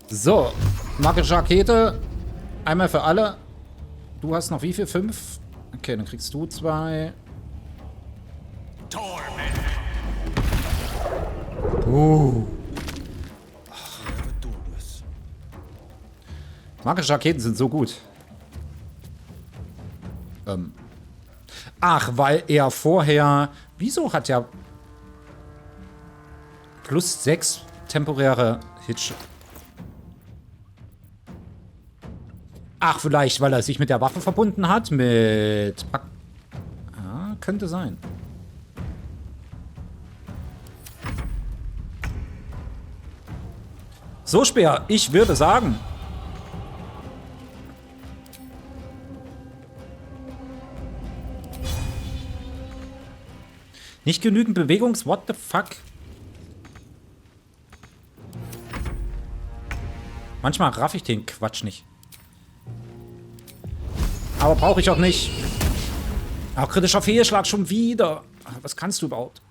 Speaker 2: So, magische Rakete. Einmal für alle. Du hast noch wie viel? 5? Okay, dann kriegst du 2. Magische Raketen sind so gut. Ach, weil er vorher... Wieso hat er plus 6 temporäre Hitch? Ach, vielleicht, weil er sich mit der Waffe verbunden hat. Mit... Ah, könnte sein. So, Speer, ich würde sagen... Nicht genügend Bewegungs... What the fuck? Manchmal raff ich den Quatsch nicht. Aber brauche ich auch nicht. Auch kritischer Fehlschlag schon wieder. Was kannst du überhaupt?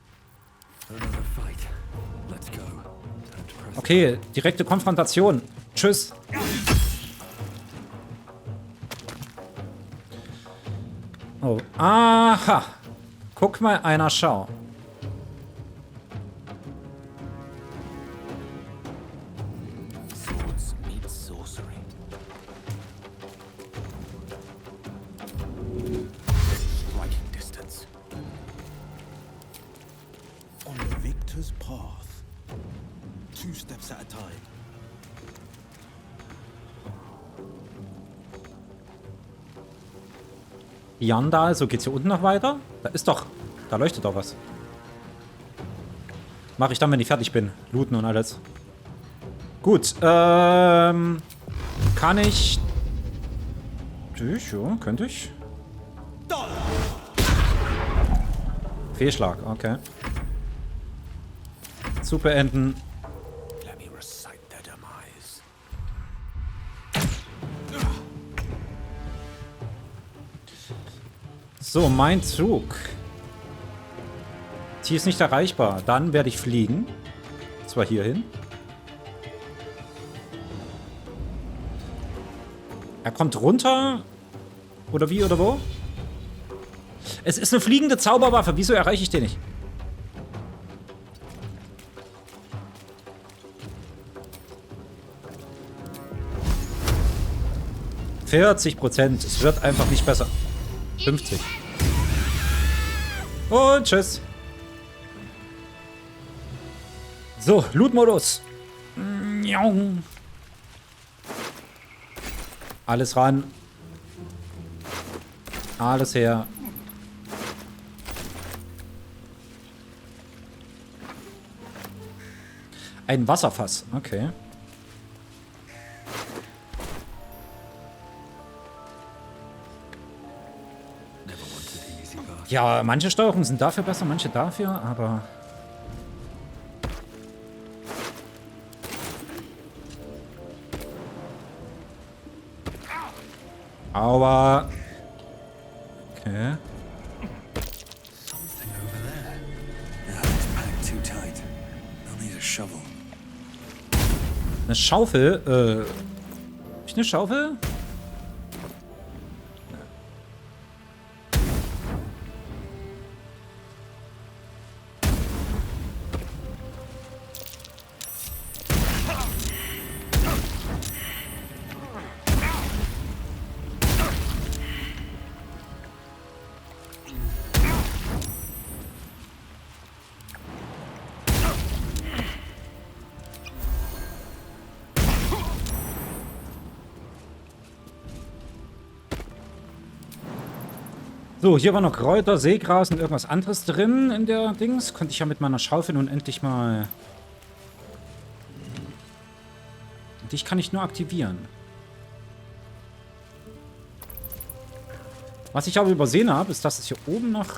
Speaker 2: Okay, direkte Konfrontation. Tschüss. Oh, aha. Guck mal einer, schau.
Speaker 4: Swords meet sorcery. Striking distance. On the victor's path. 2 steps at a time.
Speaker 2: Yanda, so geht's hier unten noch weiter? Da ist doch. Da leuchtet doch was. Mache ich dann, wenn ich fertig bin. Looten und alles. Gut, kann ich. Ja, könnte ich. Fehlschlag, okay. Zu beenden.
Speaker 4: Let me recite their demise.
Speaker 2: So, mein Zug. Ziel ist nicht erreichbar. Dann werde ich fliegen. Zwar hierhin. Er kommt runter. Oder wie oder wo? Es ist eine fliegende Zauberwaffe. Wieso erreiche ich den nicht? %. Es wird einfach nicht besser. 50. Und tschüss. So, Loot-Modus. Alles ran. Alles her. Ein Wasserfass. Okay. Ja, manche Steuerungen sind dafür besser, manche dafür, aber... Aua. Okay.
Speaker 4: Something over there. Yeah, it's packed too tight. I'll need a shovel.
Speaker 2: Eine Schaufel? Hab ich eine Schaufel? So, hier war noch Kräuter, Seegras und irgendwas anderes drin in der Dings. Konnte ich ja mit meiner Schaufel nun endlich mal... Dich kann ich nur aktivieren. Was ich aber übersehen habe, ist, dass es hier oben noch...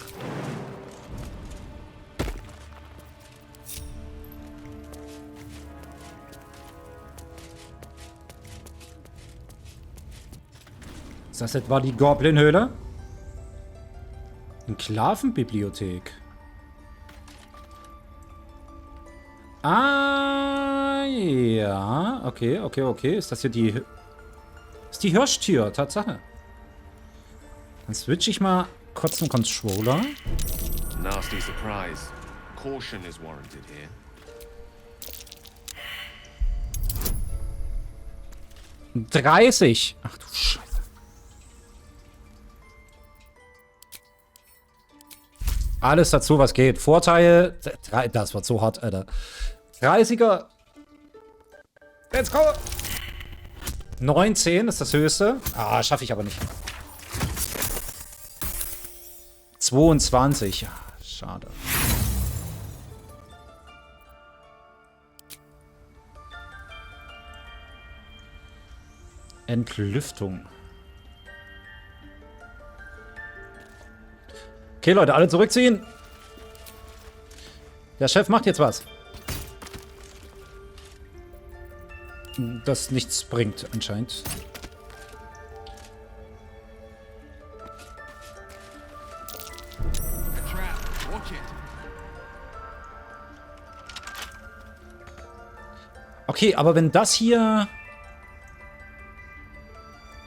Speaker 2: Ist das etwa die Goblin-Höhle? Enklavenbibliothek. Ah, ja. Okay, okay, okay. Ist das hier die... Ist die Hirschtür, Tatsache. Dann switche ich mal kurz den Controller.
Speaker 9: Nasty surprise. Caution is warranted here.
Speaker 2: $30. Ach du Scheiße. Alles dazu, was geht. Vorteil. Das wird so hart, Alter. 30er. Let's go. 19 ist das höchste. Ah, schaffe ich aber nicht. 22. Ja, schade. Entlüftung. Okay, Leute, alle zurückziehen. Der Chef macht jetzt was. das nichts bringt, anscheinend. Okay, aber wenn das hier...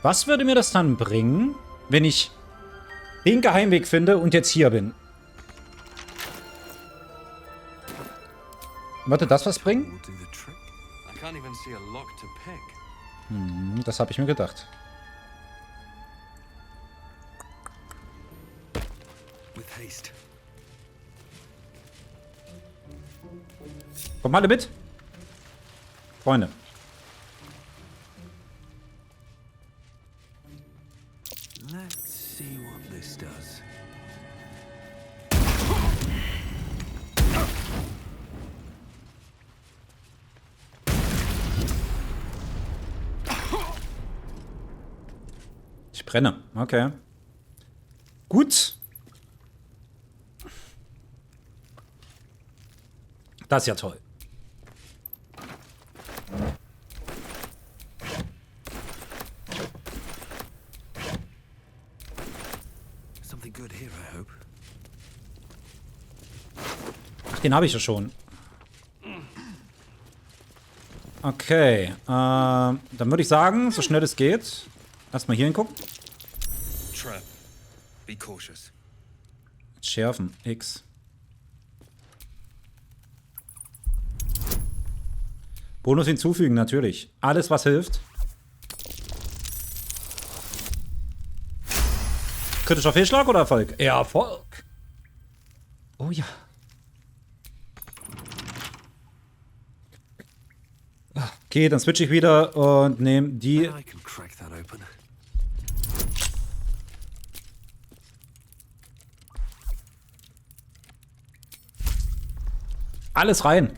Speaker 2: Was würde mir das dann bringen, wenn ich den Geheimweg finde und jetzt hier bin? Würde das was bringen? Das habe ich mir gedacht. Kommt mal alle mit. Freunde.
Speaker 4: Let's see what this does.
Speaker 2: Ich brenne. Okay. Gut. Das ist ja toll.
Speaker 4: Something good here, I hope.
Speaker 2: Ach, den habe ich ja schon. Okay. Dann würde ich sagen, so schnell es geht, erstmal hier hingucken.
Speaker 4: Trap. Be cautious.
Speaker 2: Schärfen. X. Bonus hinzufügen, natürlich. Alles, was hilft. Kritischer Fehlschlag oder Erfolg? Erfolg. Oh ja. Okay, dann switche ich wieder und nehme die... Alles rein.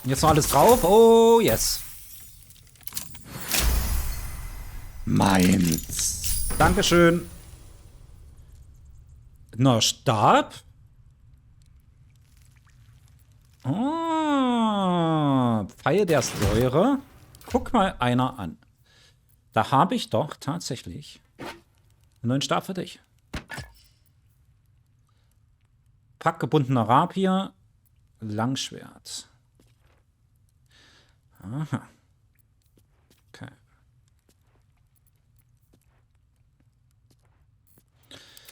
Speaker 2: Jetzt noch alles drauf. Oh, yes. Meins. Dankeschön. Na, Stab. Oh, Pfeil der Säure. Guck mal einer an. Da habe ich doch tatsächlich einen neuen Stab für dich. Packgebundener Rapier. Langschwert. Aha. Okay.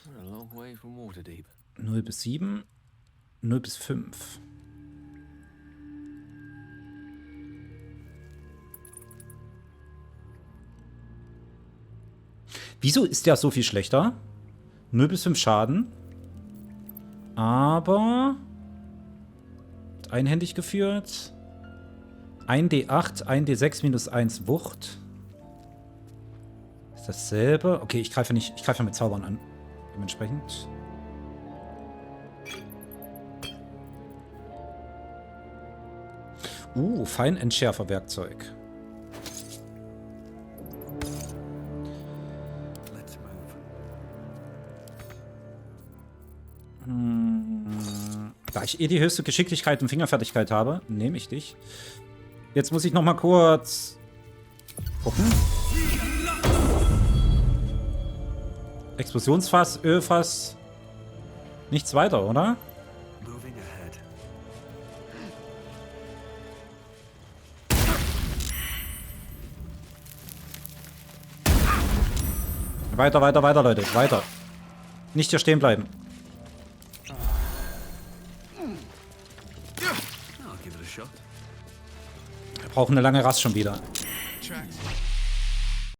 Speaker 4: A long way from Waterdeep.
Speaker 2: 0 bis 7, 0 bis 5. Wieso ist der so viel schlechter? 0 bis 5 Schaden. Aber einhändig geführt. 1d8, 1d6 minus 1 Wucht. Ist dasselbe? Okay, ich greife nicht. Ich greife mit Zaubern an. Dementsprechend. Feinentschärfer-Werkzeug. Da ich eh die höchste Geschicklichkeit und Fingerfertigkeit habe, nehme ich dich. Jetzt muss ich noch mal kurz gucken. Explosionsfass, Ölfass. Nichts weiter, oder? Weiter, weiter, weiter, Leute. Weiter. Nicht hier stehen bleiben. Wir brauchen eine lange Rast schon wieder.